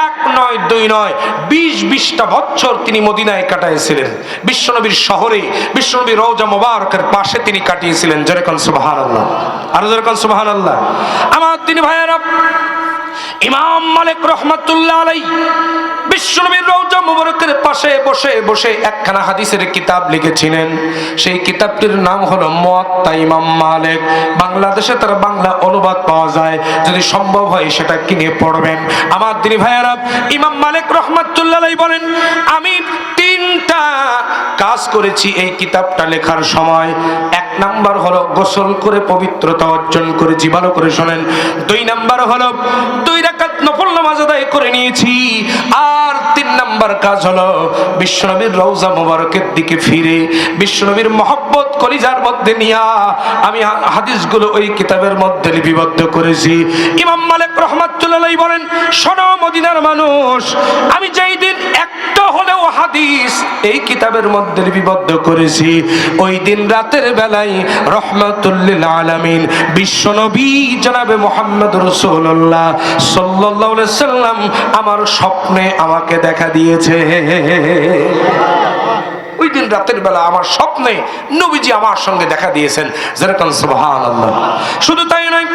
1 নয় 2 নয় 20টা বছর তিনি মদিনায় কাটিয়েছিলেন। বিশ্বনবীর শহরে, বিশ্বনবীর রওজা মুবারকের পাশে তিনি কাটিয়েছিলেন। জোরে কোন সুবহানাল্লাহ। আর জোরে কোন সুবহানাল্লাহ। আমার দিনী ভাইয়েরা, ইমাম মালিক রহমাতুল্লাহ আলাইহি বিশ্বনবীর রওজা মুবারকের পাশে বসে বসে একখানা হাদিসের কিতাব লিখেছিলেন। সেই কিতাবটির নাম হলো মুয়াত্তা ইমাম মালিক। বাংলাদেশে তার বাংলা অনুবাদ পাওয়া যায়, যদি সম্ভব হয় সেটা কিনে পড়বেন। আমার দিনী ভাইয়েরা, ইমাম মালিক রহমাতুল্লাহ আলাইহি বলেন, আমি 3টা কাজ করেছি এই কিতাবটা লেখার সময়। 1 নাম্বার হলো গোসল করে পবিত্রতা অর্জন করেছি, ভালো করে শোনেন। 2 নাম্বার হলো 2 রাকাত নফল নামাজ আদায় করে নিয়েছি। আর 3 নাম্বার কাজ হলো বিশ্বনবীর রওজা মুবারকের দিকে ফিরে বিশ্বনবীর মহব্বত কলিজার মধ্যে নিয়া আমি হাদিসগুলো ওই কিতাবের মধ্যে লিপিবদ্ধ করেছি। ইমাম মালিক রহমাতুল্লাহ আলাইহি বলেন, শোনো মদিনার মানুষ, আমি যেই দিন একটা হলেও হাদিস এই কিতাবের মধ্যে লিপিবদ্ধ করেছি, ওই দিন রাতের বেলায় রহমাতুল লিল আলামিন বিশ্বনবী জনাবে মুহাম্মদ রাসূলুল্লাহ সাল্লাল্লাহু আলাইহি সাল্লাম আমার স্বপ্নে আমাকে দেখা দিয়েছে। ওই দিন রাতের বেলা আমার স্বপ্নে নবীজি আমার সঙ্গে দেখা দিয়েছেন। যেরকম সুবহানাল্লাহ। শুধু তাই নয়,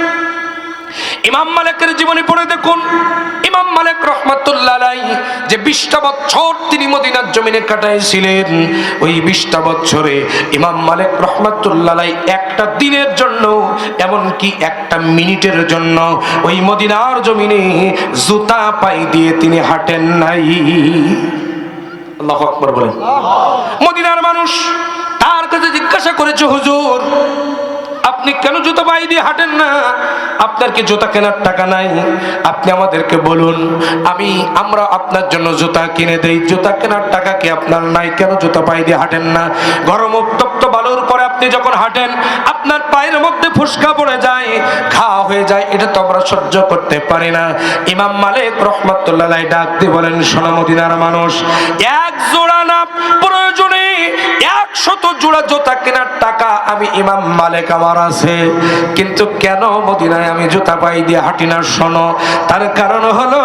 ইমাম মালিকের জীবনী পড়ে দেখুন। ইমাম মালিক রহমাতুল্লাহ আলাইহি যে 20টা বছর তিনি মদিনার জমিনে কাটাইছিলেন, ওই 20টা বছরে ইমাম মালিক রহমাতুল্লাহ আলাইহি একটা দিনের জন্য, এমনকি একটা মিনিটের জন্য ওই মদিনার জমিনে জুতা পাই দিয়ে তিনি হাঁটেন নাই। আল্লাহু আকবার বলেন। মদিনার মানুষ তার কাছে জিজ্ঞাসা করেছে, হুজুর আপনি কেন জুতা পায়ে দিয়ে হাঁটেন না? আপনার কি জুতা কেনার টাকা নাই? আপনি আমাদেরকে বলুন, আমরা আপনার জন্য জুতা কিনে দেই। জুতা কেনার টাকা কি আপনার নাই? কেন জুতা পায়ে দিয়ে হাঁটেন না? গরম উত্তপ্ত বালুর পরে আপনি যখন হাঁটেন আপনার পায়ের মধ্যে ফুসকা পড়ে যায়, ঘা হয়ে যায়, এটা তো আমরা সহ্য করতে পারি না। ইমাম মালিক রহমাতুল্লাহ আলাইহি ডাক দিয়ে বলেন, শোনো মদিনার মানুষ, 1 জোড়া না, প্রয়োজনে 100 জোড়া জুতা কেনার টাকা আমি ইমাম মালিক আমার আছে, কিন্তু কেন মদিনায় আমি জুতা পায়ে দিয়ে হাঁটি না? শোনো, তার কারণ হলো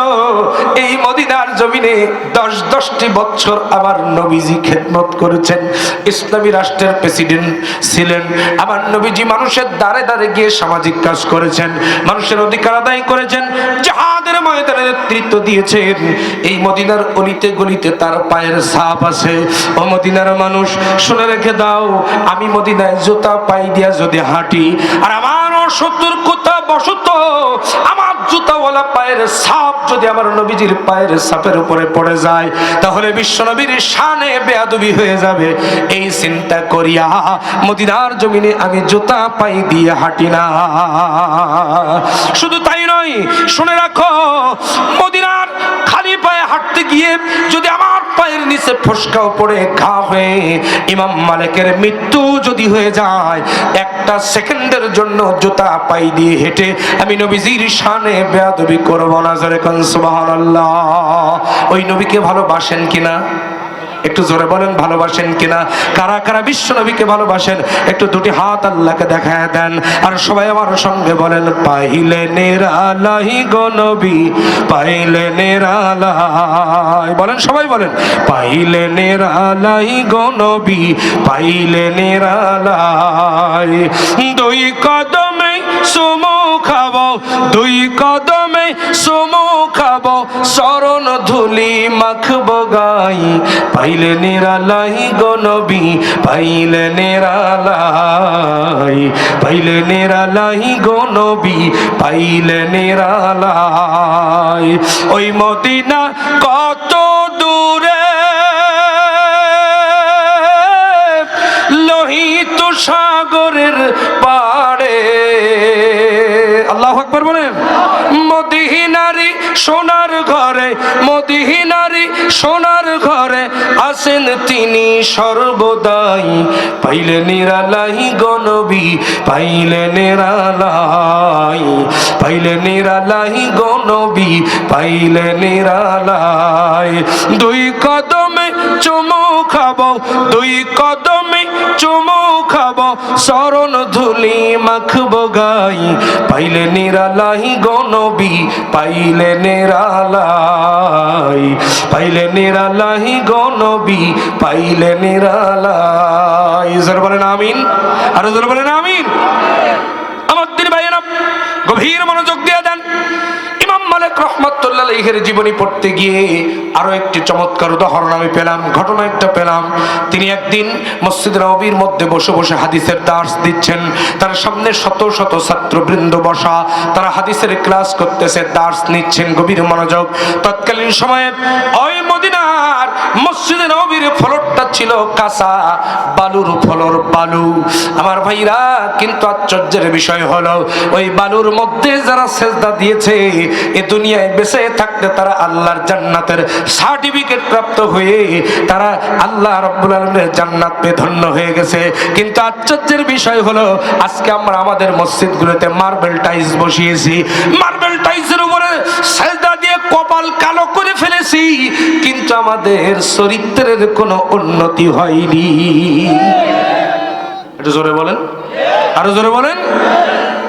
এই মদিনার জমিনে 10টি বছর আমার নবীজি খেদমত করেছেন। ইসলামী রাষ্ট্রের প্রেসিডেন্ট ছিলেন আমার নবীজি। মানুষের দ্বারে দ্বারে গিয়ে সামাজিক কাজ করেছেন, মানুষের অধিকার আদায় করেছেন, জিহাদের ময়দানে নেতৃত্ব দিয়েছেন। এই মদিনার অলিতে গলিতে তার পায়ের ছাপ আছে। ও মদিনার মানুষ, শুনে রেখে দাও, আমি মদিনায় জুতা পায়ে দিয়া যদি হাঁটি আর আমার অসতর্কতা বশত আমার জুতাওয়ালা ওয়ালা পায়ের ছাপ যদি আমার নবীজির পায়ের ছাপের উপরে পড়ে যায় তাহলে বিশ্ব নবীর শানে বেয়াদবি হয়ে যাবে। এই চিন্তা করিয়া মদিনার জমিনে আমি জুতা পাই দিয়ে হাঁটি না। শুধু তাই নয়, শুনে রাখো, মদিনার খালি পায়ে হাঁটতে গিয়ে যদি আমার পায়ের নিচে ফসকাও পড়ে ঘা হয়ে ইমাম মালিকের মৃত্যু যদি হয়ে যায়, একটা সেকেন্ডের জন্য জুতা পাই দিয়ে হেঁটে আমি নবীজির শানে বেয়াদবি করব না। জোরে কোন সুবহানাল্লাহ। ওই নবীকে ভালোবাসেন কিনা? একটু জোরে বলেন, ভালোবাসেন কিনা? কারা কারা বিশ্ব নবীকে ভালোবাসেন একটু দুটি হাত আল্লাহকে দেখায় দেন। আর সবাই আমার সঙ্গে বলেন, পাইলে নিরালাই গো নবী, পাইলে নিরালাই। বলেন, সবাই বলেন, পাইলে নিরালাই গো নবী, পাইলে নিরালাই। দুই কদমে সুমু খাবো, দুই কদমে সুমু খাবো, শরণ ধুলি মাখবো গাই। পাইলে নিরালাই গো নবী, পাইলে নিরালাই, পাইলে নিরালাই গো নবী, পাইলে নিরালাই। ওই মদিনা কত দূরে, লোহিত সাগরের পাড়ে। আল্লাহু আকবার বলেন। মদিনারি সোনার ঘরে, মদিনারি সোনার ঘরে আছেন তিনি সর্বদাই। পাইলে নিরালাই গো নবী, পাইলে নিরালাই, পাইলে নিরালাই গো নবী, পাইলে নিরালাই। দুই কদমে চুমু খাবো, দুই কদমে চুমু খাবো, শরণ ধুলি মাখবো গাই। পাইলে নিরালাই গো নবী, পাইলে নিরালাই, পাইলে নিরালাই গো নবী, পাইলে নিরালাই। জোরে বলেন আমিন, আরো জোরে বলেন আমিন। আমার দিন ভাইয়েরা গভীর মনোযোগ দিয়ে দেন। ইমাম মালিক রাহমাতুল্লাহ আলাইহির জীবনী পড়তে গিয়ে আরো একটি চমৎকার উদাহরণ আমি পেলাম, ঘটনা একটা পেলাম। তিনি একদিন মসজিদ নববীর মধ্যে বসে বসে হাদিসের দার্স দিচ্ছেন। তার সামনে শত শত ছাত্রবৃন্দ বসা, তারা হাদিসের ক্লাস করতেছে, দার্স নিচ্ছেন, গভীর মনোযোগ। তৎকালীন সময়ে ওই মদিনার মসজিদ নববীর ফ্লোরটা ছিল কাঁচা বালুর ফ্লোর, বালু। আমার ভাইরা, কিন্তু আশ্চর্যের বিষয় হলো ওই বালুর মধ্যে যারা সেজদা দিয়েছে, এ দুনিয়ায় বেঁচে থাকতে তারা আল্লাহর জান্নাতের সার্টিফিকেট প্রাপ্ত হয়ে তারা আল্লাহ রাব্বুল আলামিনের জান্নাত পেয়ে ধন্য হয়ে গেছে। কিন্তু আশ্চর্যের বিষয় হলো আজকে আমরা আমাদের মসজিদগুলোতে মার্বেল টাইলস বসিয়েছি, মার্বেল টাইলসের উপরে সেজদা দিয়ে কপাল কালো করে ফেলেছি, কিন্তু আমাদের চরিত্রের কোনো উন্নতি হয়নি। একটু জোরে বলেন, আরো জোরে বলেন।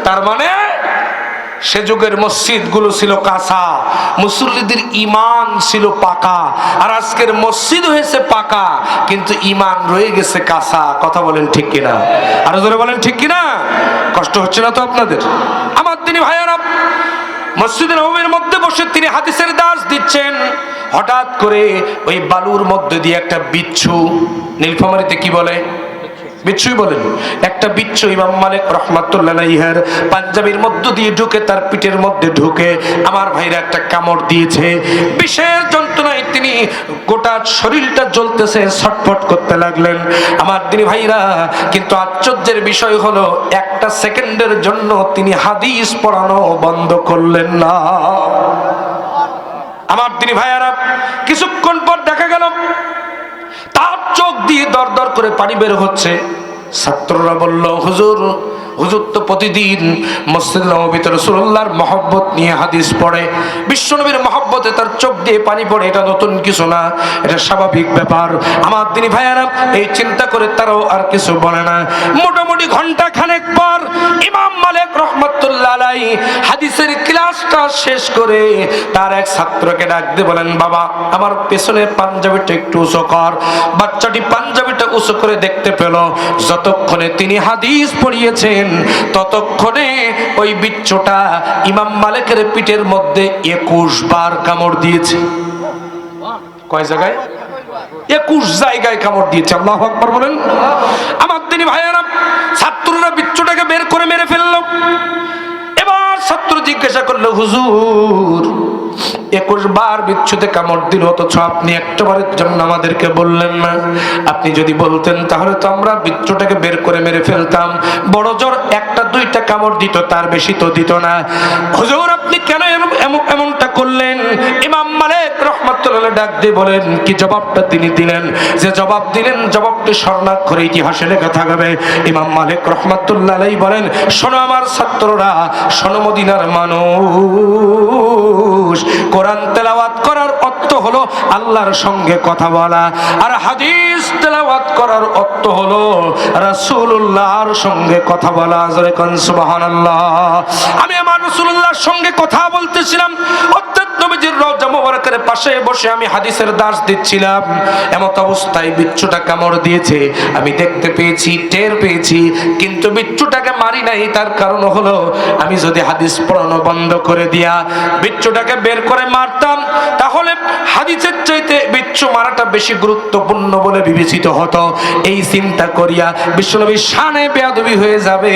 তার মানে সে যুগের মসজিদ গুলো ছিল কাঁচা, মুসল্লিদের ঈমান ছিল পাকা। আর আজকের মসজিদ হয়েছে পাকা, কিন্তু ঈমান রয়ে গেছে কাঁচা। কথা বলেন ঠিক কিনা? আরো জোরে বলেন ঠিক কিনা? কষ্ট হচ্ছে না তো আপনাদের? আমার দিনী ভাইয়ারা, মসজিদ নববীর মধ্যে বসে তিনি হাদিসের দার্স দিচ্ছেন। হঠাৎ করে ওই বালুর মধ্যে দিয়ে একটা বিচ্ছু, নীলফামারীতে কি বলে? বিচ্ছুই বলেন। একটা বিচ্ছু ইমাম মালিক রাহমাতুল্লাহ আলাইহির পাঞ্জাবির মধ্য দিয়ে ঢুকে তার পিঠের মধ্যে ঢুকে আমার ভাইরা একটা কামড় দিয়েছে। বিশেষ যন্ত্রণায় তিনি গোটা শরীরটা জ্বলতেছে, ছটফট করতে লাগলেন। আমার দিনী ভাইরা, কিন্তু আশ্চর্যের বিষয় হলো একটা সেকেন্ডের জন্য তিনি হাদিস পড়ানো বন্ধ করলেন না। আমার দিনী ভাইয়ারা, কিছুক্ষণ পর দেখা গেল তার চোখ দিয়ে দর দর করে পানি বের হচ্ছে। ছাত্ররা বলল, হুজুর, হুজুর তো প্রতিদিন মসজিদ নববীতে রাসূলুল্লাহর মহব্বত নিয়ে হাদিস পড়ে, বিশ্বনবীর মহব্বতে তার চোখ দিয়ে পানি পড়ে, এটা নতুন কিছু না, এটা স্বাভাবিক ব্যাপার। আমার দিনী ভাইয়ারা, এই চিন্তা করে তারাও আর কিছু বলে না। মোটামুটি ঘন্টা খানেক পর ইমাম মালিক রাহমাতুল্লাহ আলাইহি হাদিসের ক্লাসটা শেষ করে তার এক ছাত্রকে ডাক দিয়ে বলেন, বাবা, আমার পেছনে পাঞ্জাবিটা একটু উঁচু কর। বাচ্চাটি পাঞ্জাবিটা উঁচু করে দেখতে পেল যতক্ষণে তিনি হাদিস পড়িয়েছেন ততক্ষণে ওই বিচ্ছুটা ইমাম মালিকের পিঠের মধ্যে 21 বার কামড় দিয়েছে। কয় জায়গায়? 21 জায়গায় কামড় দিয়েছে। আল্লাহু আকবার বলেন। আমার দিনী ভাইয়েরা, ছাত্ররা বিচ্ছুটাকে বের করে মেরে ফেললো। এবার ছাত্র জিজ্ঞাসা জিজ্ঞাসা করলো, হুজুর 21 বার বিচ্ছুতে কামড় দিল, অথচ আপনি একটাবারের জন্য আমাদেরকে বললেন না। আপনি যদি বলতেন তাহলে তো আমরা বিচ্ছুটাকে বের করে মেরে ফেলতাম। বড় জোর 1-2টা কামড় দিত, তার বেশি তো দিত না। হুজুর আপনি কেন এমনটা করলেন? ইমাম মালিক রাহমাতুল্লাহ ডাক দিয়ে বলেন, কি জবাবটা তিনি দিলেন? যে জবাব দিলেন, জবাবটি স্বর্ণাক্ষরে ইতিহাসে লেখা থাকবে। ইমাম মালিক রাহমাতুল্লাহ আলাইহি বলেন, শোনো আমার ছাত্ররা, শোনো মদিনার মানুষ, কোরআন তেলাওয়াত করার অর্থ হলো আল্লাহর সঙ্গে কথা বলা, আর হাদিস তেলাওয়াত করার অর্থ হলো রাসূলুল্লাহর সঙ্গে কথা বলা। জোরে কোন সুবহানাল্লাহ। আমি আমার রাসূলুল্লাহর সঙ্গে কথা বলতেছিলাম, অর্থাৎ নবীজির রওজা মোবারকের পাশে বসে আমি হাদিসের দার্স দিচ্ছিলাম। এমত অবস্থায় বিচ্ছুটা কামড় দিয়েছে, আমি দেখতে পেয়েছি, টের পেয়েছি, কিন্তু বিচ্ছুটাকে মারি নাই। তার কারণ হলো আমি যদি হাদিস পড়ানো বন্ধ করে দিয়া বিচ্ছুটাকে বের করে মারতাম, তাহলে হাদিসের চাইতে বিচ্ছু মারাটা বেশি গুরুত্বপূর্ণ বলে বিবেচিত হতো। এই চিন্তা করিয়া বিশ্বনবীর শানে বেয়াদবি হয়ে যাবে,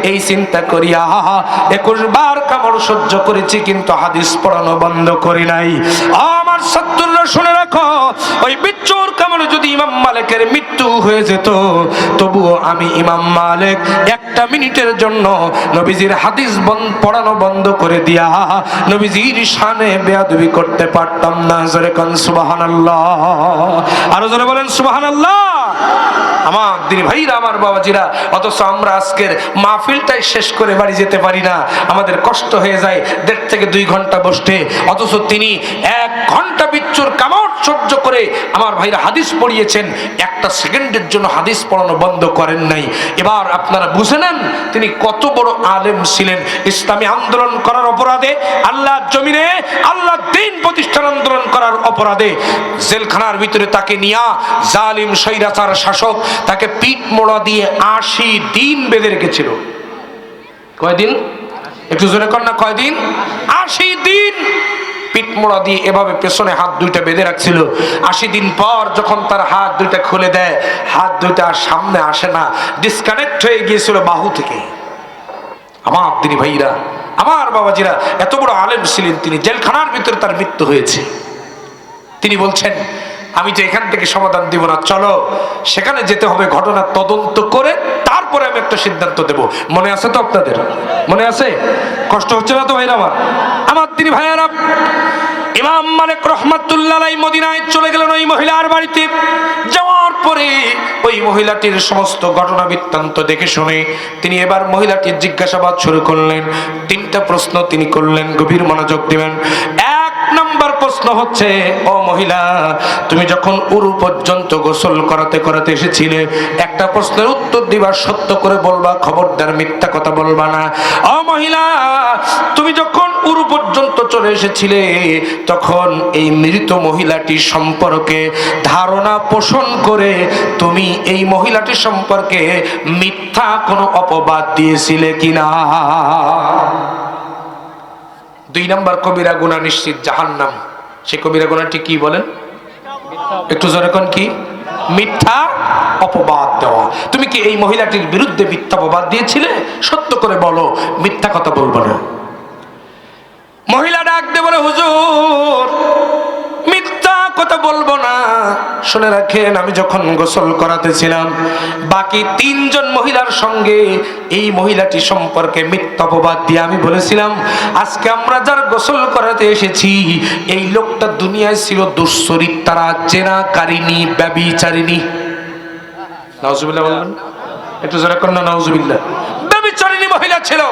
এই চিন্তা করিয়া 21 বার কামড় সহ্য করেছি, কিন্তু হাদিস পড়ানো বন্ধ করি নাই। আমার ছাত্ররা শুনে রাখো, ওই বিচ্ছুর কামড়ে যদি ইমাম মালিকের মৃত্যু হয়ে যেত, তবুও আমি ইমাম মালিক 1 মিনিটের জন্য নবীজির হাদিস পড়ানো বন্ধ করে দিয়া নবীজির শানে বেয়াদবি করতে পারতাম না। জোরে কোন সুবহানাল্লাহ। আরো জোরে বলেন সুবহানাল্লাহ। আমার দিনী ভাইরা, আমার বাবাজিরা, অথচ আমরা আজকের মাহফিলটাই শেষ করে বাড়ি যেতে পারি না। আমাদের কষ্ট হয়ে যায় 1.5 থেকে 2 ঘন্টা বসতে, অথচ তিনি 1 ঘন্টা বিচ্ছুর কামড় সহ্য করে আমার ভাইরা হাদিস পড়িয়েছেন। 1 সেকেন্ডের জন্য হাদিস পড়ানো বন্ধ করেন নাই। এবার আপনারা বুঝে নেন তিনি কত বড় আলেম ছিলেন। ইসলামী আন্দোলন করার অপরাধে, আল্লাহর জমিনে আল্লাহর দ্বীন প্রতিষ্ঠান আন্দোলন করার অপরাধে জেলখানার ভিতরে তাকে নিয়া জালিম স্বৈরাচার শাসক তাকে পিঠ মোড়া দিয়ে 80 দিন বেঁধে রেখেছিল। কয়দিন? একটু জোরে কর না, কয়দিন? 80 দিন পিঠ মোড়া দিয়ে এভাবে পেছনে হাত 2টা বেঁধে রাখছিল। 80 দিন পর যখন তার হাত 2টা খুলে দেয়, হাত 2টা আর সামনে আসে না, ডিসকানেক্ট হয়ে গিয়েছিল বাহু থেকে। আমার দিনী ভাইরা, আমার বাবাজিরা, এত বড় আলেম ছিলেন তিনি। জেলখানার ভিতরে তার মৃত্যু হয়েছে। তিনি বলছেন, আমি তো এখান থেকে সমাধান দিব না, চলো সেখানে যেতে হবে, ঘটনা তদন্ত করে তারপরে আমি একটা সিদ্ধান্ত দেব। মনে আছে তো আপনাদের? মনে আছে? কষ্ট হচ্ছে না তো ভাইরা আমার? আমার দিনী ভাইয়ারা, ইমাম মালিক রাহমাতুল্লাহ আলাইহি মদিনায় চলে গেলেন ওই মহিলার বাড়িতে। যাওয়ার পরে ওই মহিলাটির সমস্ত ঘটনা বৃত্তান্ত দেখে শুনে তিনি এবার মহিলাটির জিজ্ঞাসাবাদ শুরু করলেন। 3টা প্রশ্ন তিনি করলেন, গভীর মনোযোগ দিবেন। 1 নম্বর প্রশ্ন হচ্ছে, ও মহিলা, তুমি যখন উরু পর্যন্ত গোসল করাতে করাতে এসেছিলে, একটা প্রশ্নের উত্তর দিবা, সত্য করে বলবা, খবরদার মিথ্যা কথা বলবা না। ও মহিলা, তুমি যখন উরু পর্যন্ত চলে এসেছিলে, তখন এই মৃত মহিলাটি সম্পর্কে ধারণা পোষণ করে তুমি এই মহিলাটি সম্পর্কে মিথ্যা কোনো অপবাদ দিয়েছিলে কিনা? 2 নম্বর কবিরা গুনাহ নিশ্চিত জাহান্নাম। সেই কবিরা গুনাহটি কি বলেন? একটু জোরে কোন, কি? মিথ্যা অপবাদ দেওয়া। তুমি কি এই মহিলাটির বিরুদ্ধে মিথ্যা অপবাদ দিয়েছিলে? সত্য করে বলো, মিথ্যা কথা বলবো না। মহিলা ডাক দিয়ে বলে, হুজুর মিথ্যা কথা বলবো না। শুনে রাখেন, আমি যখন গোসল করাতেছিলাম, বাকি 3 জন মহিলার সঙ্গে এই মহিলাটি সম্পর্কে মিথ্যা অপবাদ দিয়ে আমি বলেছিলাম, আজকে আমরা যার গোসল করাতে এসেছি, এই লোকটা দুনিয়ায় ছিল দুশ্চরিত্রা, জেনাকারিনী, ব্যভিচারিণী। নাউজুবিল্লাহ বলবেন? একটু জোরে কর না, নাউজুবিল্লাহ। ব্যভিচারিণী মহিলা ছিল,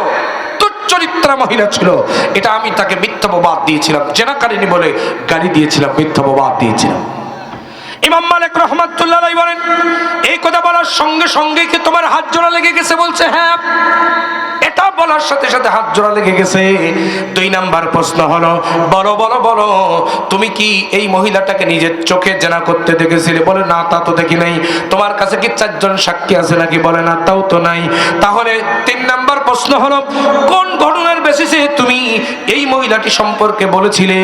চরিত্রা মহিলা ছিল। এটা আমি তাকে মিথ্যা অপবাদ দিয়েছিলাম, জেনাকারিনী বলে গালি দিয়েছিলাম, মিথ্যা অপবাদ দিয়েছিলাম। ইমাম মালিক রাহমাতুল্লাহ আলাইহি বলেন, এই কথা বলার সঙ্গে সঙ্গে কি তোমার হাত জোড়া লেগে গেছে? বলছে হ্যাঁ। এটা বলার সাথে সাথে হাত জোড়া লেগে গেছে। 2 নাম্বার প্রশ্ন হলো, বলো বলো বলো, তুমি কি এই মহিলাটাকে নিজের চোখে জেনা করতে দেখেছিলে? বলে না, তা তো দেখি নাই। তোমার কাছে কি 4 জন সাক্ষী আছে নাকি? বলে না, তাও তো নাই। তাহলে 3 নাম্বার প্রশ্ন হলো, কোন ঘটনার বেসিসে তুমি এই মহিলাটি সম্পর্কে বলেছিলে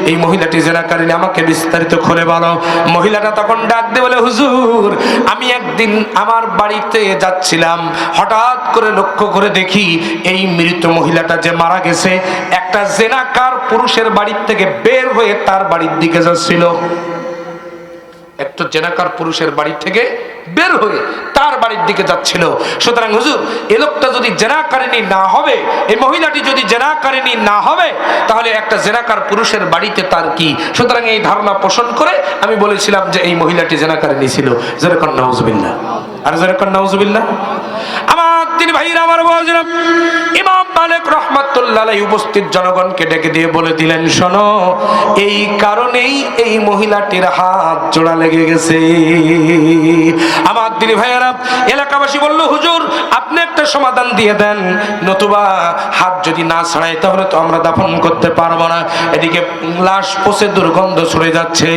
এই মহিলাটি জেনাকারিনী? আমাকে বিস্তারিত খুলে বলো। মহিলাটা তখন ডাক দিয়ে বলে, হুজুর আমি একদিন আমার বাড়িতে যাচ্ছিলাম, হঠাৎ করে লক্ষ্য করে দেখি এই মৃত মহিলাটা যে মারা গেছে একটা জেনাকার পুরুষের বাড়ির থেকে বের হয়ে তার বাড়ির দিকে যাচ্ছিল। একটা জেনাকার পুরুষের বাড়ি থেকে বের হয়ে তার বাড়ির দিকে যাচ্ছিল। সুতরাং হুজুর এই লোকটা যদি জেনাকারিনী না হবে, এই মহিলাটি যদি জেনাকারিনী না হবে, তাহলে একটা জেনাকার পুরুষের বাড়িতে তার কি? সুতরাং এই ধারণা পোষণ করে আমি বলেছিলাম যে এই মহিলাটি জেনাকারিনী ছিল। যেরকম নাউজুবিল্লাহ, আর যেরকম নাউজুবিল্লাহ। আমার তিনি ভাইরা, আমার বাবাজিরা, ইমাম মালিক রাহমাতুল্লাহ আলাইহি উপস্থিত জনগণকে ডেকে দিয়ে বলে দিলেন, শোনো এই কারণেই এই মহিলাটির হাত জোড়া লেগে গেছে। আমার দিনী ভাইয়েরা, এলাকাবাসী বলল, হুজুর আপনি একটা সমাধান দিয়ে দেন, নতুবা হাত যদি না ছাড়াই তাহলে তো আমরা দাফন করতে পারবো না, এদিকে লাশ পচে দুর্গন্ধ ছড়ে যাচ্ছে।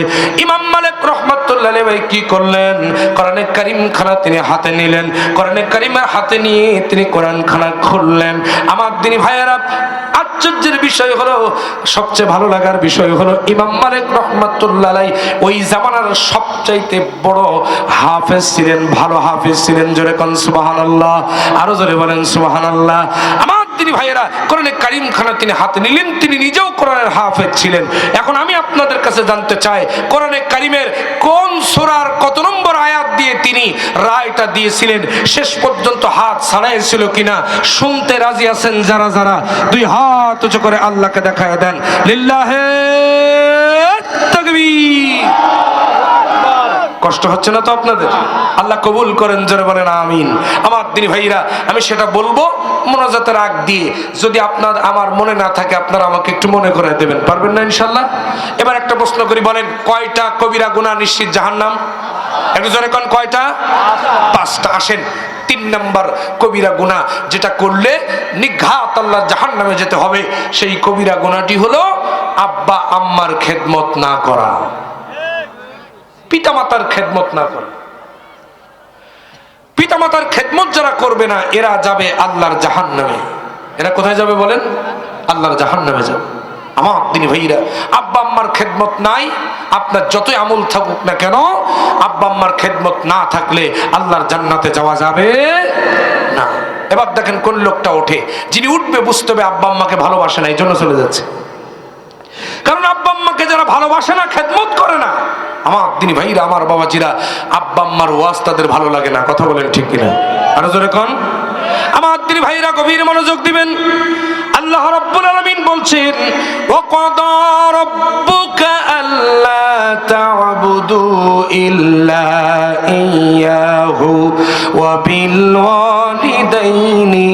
ইমাম মালিক রাহমাতুল্লাহ আলাইহি কি করলেন? কোরআনে কারীম খানা তিনি হাতে নিলেন, কোরআনে কারীমের হাতে নিয়ে তিনি কোরআন খানা খুললেন। আমার দিনী ভাইয়েরা, আশ্চর্যের বিষয় হলো, সবচেয়ে ভালো লাগার বিষয় হলো, ইমাম মালিক রাহমাতুল্লাহ আলাইহি ওই জামানার সবচাইতে বড় হাফেজ ছিলেন, ভালো হাফেজ ছিলেন। জোরে কোন সুবহানাল্লাহ, আরো জোরে বলেন সুবহানাল্লাহ। আমার দিনী ভাইয়েরা, কোরআনে কারীম খানা তিনি হাতে নিলেন, তিনি নিজেও কোরআনের হাফেজ ছিলেন। এখন আমি আপনাদের কাছে জানতে চাই, কোরআনে কারীমের কোন সূরার কত নম্বর আয়াত দিয়ে তিনি রায়টা দিয়েছিলেন? শেষ পর্যন্ত হাত ছাড়াইছিল কিনা শুনতে রাজি আছেন যারা যারা? দুই হাত উঁচু করে আল্লাহকে দেখায় দেন, লিল্লাহে তাকবীর। কষ্ট হচ্ছে না তো আপনাদের? আল্লাহ কবুল করেন, জোরে বলেন আমিন। আমার দিনী ভাইরা, আমি সেটা বলবো মোনাজাতের আগ দিয়ে। যদি আপনার আমার মনে না থাকে আপনারা আমাকে একটু মনে করে দেবেন, পারবেন না ইনশাল্লাহ? এবার একটা প্রশ্ন করি, বলেন কয়টা কবিরা গুনাহ নিশ্চিত জাহান্নাম? একটু জোরে কোন, কয়টা? 5টা। আসেন 3 নম্বর কবিরা গুনাহ যেটা করলে নিঘাত আল্লাহ জাহান্নামে যেতে হবে, সেই কবিরা গুনাহটি হলো আব্বা আম্মার খেদমত না করা, পিতামাতার খেদমত না করা। পিতামাতার খেদমত যারা করবে না এরা যাবে আল্লাহর জাহান্নামে। এরা কোথায় যাবে বলেন? আল্লাহর জাহান্নামে যাবে। আমার দিনী ভাইরা, আব্বা আম্মার খেদমত নাই, আপনার যতই আমল থাকুক না কেন, আব্বা আম্মার খেদমত না থাকলে আল্লাহর জান্নাতে যাওয়া যাবে না। এবার দেখেন কোন লোকটা ওঠে, যিনি উঠবে বুঝতে হবে আব্বা আম্মাকে ভালোবাসে না, এই জন্য চলে যাচ্ছে। কারণ আব্বা আম্মাকে যারা ভালোবাসে না, খেদমত করে না, আমার দিনী ভাইরা, আমার বাবাজিরা, আব্বা আম্মার ওয়াজ তাদের ভালো লাগে না। কথা বলেন ঠিক কিনা? আরো জোরে কোন। আমার দিনী ভাইরা গভীর মনোযোগ দিবেন। আল্লাহ রাব্বুল আলামিন বলছেন, ওয়াকাদা রাব্বুকা আল্লা তা'বুদু ইল্লা ইয়্যাহু ওয়া বিল ওয়ালিদাইনি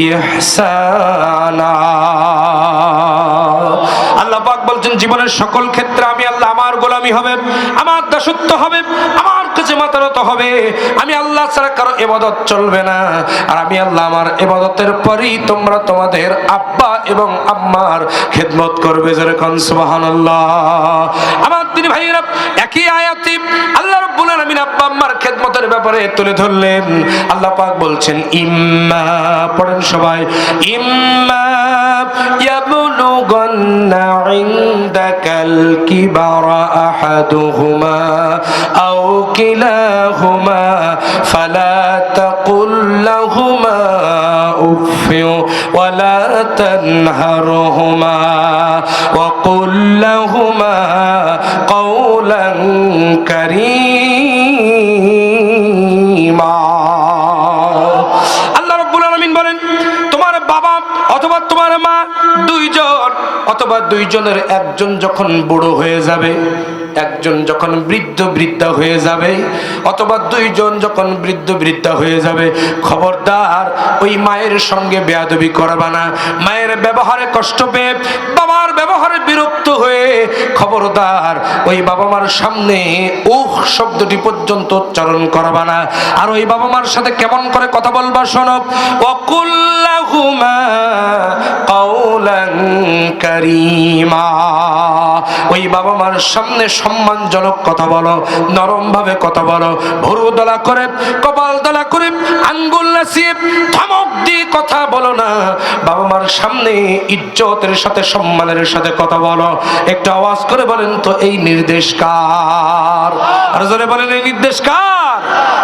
ইহসানা। আল্লাহ পাক বলছেন, জীবনের সকল ক্ষেত্রে আমি আল্লাহ আমার গোলামি হবে, আমার দাসত্ব হবে, আমার কাছে মাথা নত হবে। আমি আল্লাহ ছাড়া কারো ইবাদত চলবে না। আর আমি আল্লাহ আমার ইবাদতের পরেই তোমরা তোমাদের আব্বা এবং আম্মার খেদমত করবে। যেরকম সুবহানাল্লাহ। আমার দিনী ভাইরা, একই আয়াতে আল্লাহ রাব্বুল আলামিন আব্বা আম্মার খেদমতের ব্যাপারে তুলে ধরলেন। আল্লাহ পাক বলছেন, ইম্মা, পড়েন সবাই, ইম্মা ইয়াবলুগান্না ইনদাকাল কিবারা আহাদুহুমা আও কিলাহুমা ফালা তাকুল লাহুমা উফফিন ওয়ালা তানহারহুমা ওয়া কুল লাহুমা কাওলান কারীমা। আল্লাহ রাব্বুল আলামিন বলেন, তোমার বাবা অথবা তোমার মা দুইজন, অথবা দুইজনের একজন যখন বুড়ো হয়ে যাবে, একজন যখন বৃদ্ধ বৃদ্ধা হয়ে যাবে, অথবা দুইজন যখন বৃদ্ধ বৃদ্ধা হয়ে যাবে, খবরদার ওই মায়ের সঙ্গে বেয়াদবি করবা না। মায়ের ব্যবহারে কষ্ট পেয়ে, বাবার ব্যবহারে বিরক্ত হয়ে, খবরদার ওই বাবা মার সামনে উহ শব্দটি পর্যন্ত উচ্চারণ করবা না। আর ওই বাবা মার সাথে কেমন করে কথা বলবা শোনো, ওয়াকুল্লাহুমা কাউলান কাউলান কারীমা। ওই বাবা মার সামনে সম্মানজনক কথা বলো, নরম ভাবে কথা বলো, ভুরু দলা করে, কপাল দলা করে, আঙ্গুল নাচিয়ে, ধমক দিয়ে কথা বলো না। বাবা মার সামনে ইজ্জতের সাথে সম্মানের সাথে কথা বলো। একটু আওয়াজ করে বলেন তো এই নির্দেশ কার? আর জোরে বলেন এই নির্দেশ কার?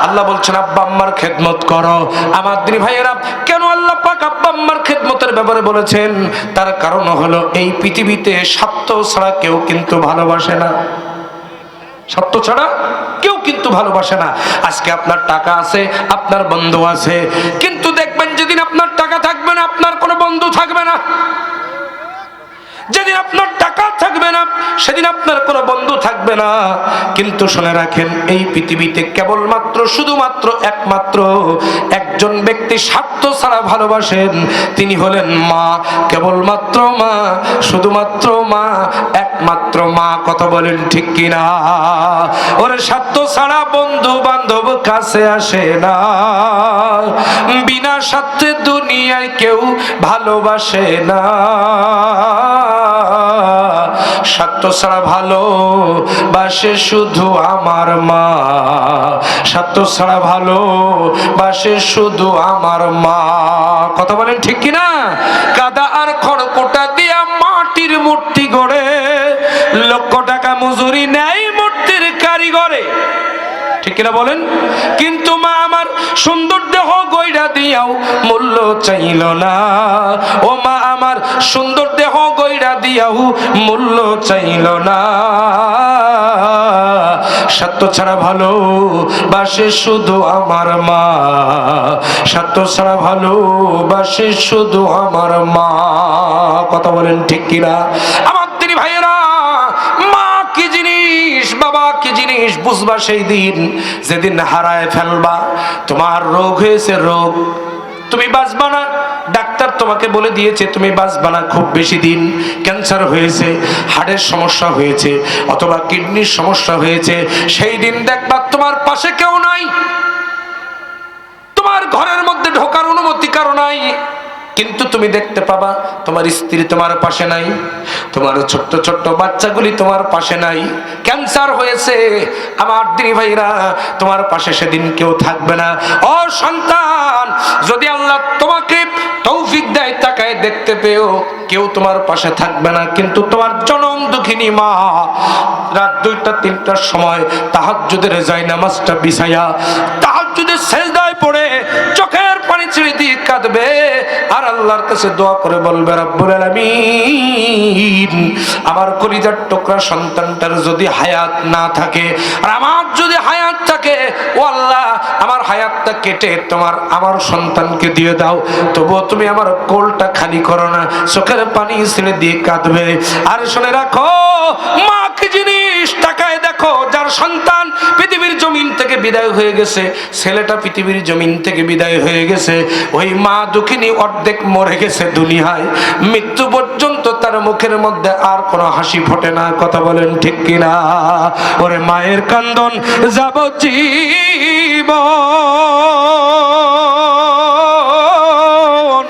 আল্লাহ বলছেন আব্বা আম্মার খেদমত করো। আমার দিনী ভাইয়েরা, কেন আল্লাহ পাক আব্বা আম্মার খেদমতের ব্যাপারে বলেছেন? তার কারণ হলো এই পৃথিবীতে স্বার্থ ছাড়া কেউ কিন্তু ভালোবাসে না। স্বার্থ ছাড়া কেউ কিন্তু ভালোবাসে না। আজকে আপনার টাকা আছে, আপনার বন্ধু আছে, কিন্তু দেখবেন যেদিন আপনার টাকা থাকবে না, আপনার কোনো বন্ধু থাকবে না। যেদিন আপনার টাকা থাকবে না, সেদিন আপনার কোনো বন্ধু থাকবে না। কিন্তু শুনে রাখেন, এই পৃথিবীতে কেবলমাত্র শুধুমাত্র একমাত্র একজন ব্যক্তি স্বার্থ ছাড়া ভালোবাসেন, তিনি হলেন মা। কেবলমাত্র মা, শুধুমাত্র মা, একমাত্র মা। কথা বলেন ঠিক কিনা? ওরে স্বার্থ ছাড়া বন্ধু বান্ধব কাছে আসে না, বিনা স্বার্থে দুনিয়ায় কেউ ভালোবাসে না। স্বার্থ ছাড়া ভালোবাসে শুধু আমার মা, স্বার্থ ছাড়া ভালোবাসে শুধু আমার মা। কথা বলেন ঠিক কিনা? কাদা আর খড়কুটা দিয়া মাটির মূর্তি গড়ে, লক্ষ টাকা মজুরি নেয় মূর্তির কারিগরে। ঠিক কিনা বলেন? কিন্তু মা আমার সুন্দর দেহ গয়রা দিয়াও মূল্য চাইল না। ও মা আমার সুন্দর দেহ গয়রা দিয়াও মূল্য চাইল না। স্বার্থ ছাড়া ভালোবাসে শুধু আমার মা, স্বার্থ ছাড়া ভালোবাসে শুধু আমার মা। কথা বলেন ঠিক কিনা? আমার দিনী ভাইয়েরা, মা কি জিনিস, বাবা কি জিনিস বুঝবা সেই দিন যেদিন হারায় ফেলবা। তোমার রোগ হয়েছে, রোগ, তুমি বাঁচবা না। ডাক্তার তোমাকে বলে দিয়েছে তুমি বাঁচবা না খুব বেশি দিন। ক্যান্সার হয়েছে, হার্টের সমস্যা হয়েছে, অথবা কিডনির সমস্যা হয়েছে। সেই দিন দেখবা তোমার পাশে কেউ নাই, তোমার ঘরের মধ্যে ঢোকার অনুমতি কারো নাই। কিন্তু তুমি দেখতে পাবা তোমার স্ত্রী তোমার পাশে নাই, তোমার ছোট্ট ছোট্ট বাচ্চাগুলি তোমার পাশে নাই। ক্যান্সার হয়েছে আমার দিনী ভাইরা, তোমার পাশে সেদিন কেউ থাকবে না। ও সন্তান, যদি আল্লাহ তোমাকে তৌফিক দেয় তাকায় দেখতে পেও কেউ তোমার পাশে থাকবে না, কিন্তু তোমার জনম দুঃখিনী মা রাত 2টা 3টার সময় তাহাজ্জুদের জায়নামাজটা বিছায়া তাহাজ্জুদের সেজদায় পড়ে চোখের পানি ছেড়ে দিয়ে কাঁদবে আর আল্লাহর কাছে দোয়া করে বলবে, রব্বুল আলামিন, আমার কলিজার টুকরা সন্তানটার যদি হায়াত না থাকে আর আমার যদি হায়াত থাকে, ও আল্লাহ আমার হায়াতটা কেটে আমার সন্তানকে দিয়ে দাও। তবুও তুমি আমার কোলটা খালি করো না। চোখের পানি ছেড়ে দিয়ে কাঁদবে। আর শুনে রাখো, মা কি জিনিস, তাকায় দেখো, যার সন্তান পৃথিবীর জমিন থেকে বিদায় হয়ে গেছে, ছেলেটা পৃথিবীর জমিন থেকে বিদায় হয়ে গেছে, ওই মা দুঃখিনী অর্ধেক মরে গেছে দুনিয়ায়। মৃত্যু পর্যন্ত তার মুখের মধ্যে আর কোনো হাসি ফোটে না। কথা বলেন ঠিক কিনা? ওরে মায়ের কান্দন যাবজ্জীবন,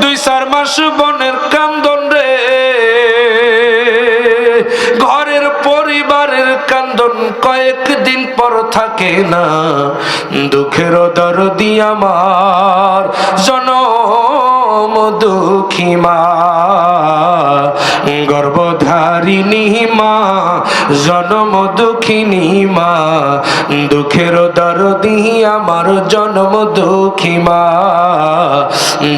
2-4 মাস বনের কান্দন রে, ঘরের পরিবারের কান্দন কয়েকদিন পর থাকে না। দুঃখের দরদি আমার জনম দুঃখী মা, গর্ভধারিণী মা, জনম দুঃখিনী মা, দুঃখের দরদি আমার জনম দুঃখী মা,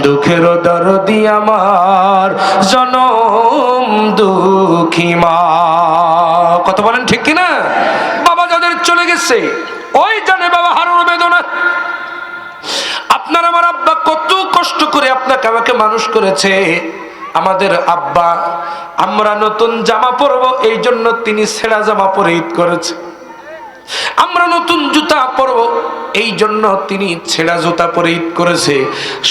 দুঃখের দরদি আমার জনম দুঃখী মা। কথা বলেন ঠিক কিনা? বাবা যাদের চলে গেছে ওই জানে বাবা হারানোর বেদনা। আপনার আমার আব্বা কত কষ্ট করে আপনাকে আমাকে মানুষ করেছে। আমাদের আব্বা, আমরা নতুন জামা পরবো এই জন্য তিনি ছেঁড়া জামা পরে ঈদ করেছে। আমরা নতুন জুতা পরবো এই জন্য তিনি ছেঁড়া জুতা পরে ঈদ করেছে।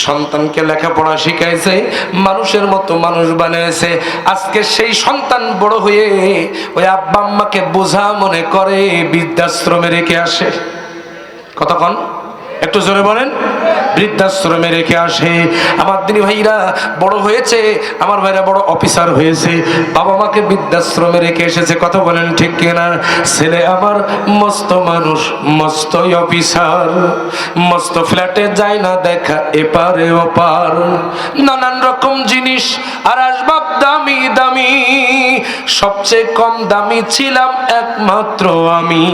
সন্তানকে লেখাপড়া শিখাইছে, মানুষের মতো মানুষ বানিয়েছে। আজকে সেই সন্তান বড় হয়ে ওই আব্বা আম্মাকে বোঝা মনে করে বৃদ্ধাশ্রমে রেখে আসে। কতক্ষণ একটু জোরে বলেন। বৃদ্ধাশ্রমে রেখে আসে। আমার দিনী ভাইরা বড় হয়েছে, আমার ভাইরা বড় অফিসার হয়েছে, বাবা মাকে বৃদ্ধাশ্রমে রেখে এসেছে। কথা বলেন ঠিক কিনা? ছেলে আমার মস্ত মানুষ, মস্ত অফিসার, মস্ত ফ্ল্যাটে যায় না দেখা এপারে ওপার, নানান রকম জিনিস আর আসবাব দামি দামি, সবচেয়ে কম দামি ছিলাম একমাত্র আমি।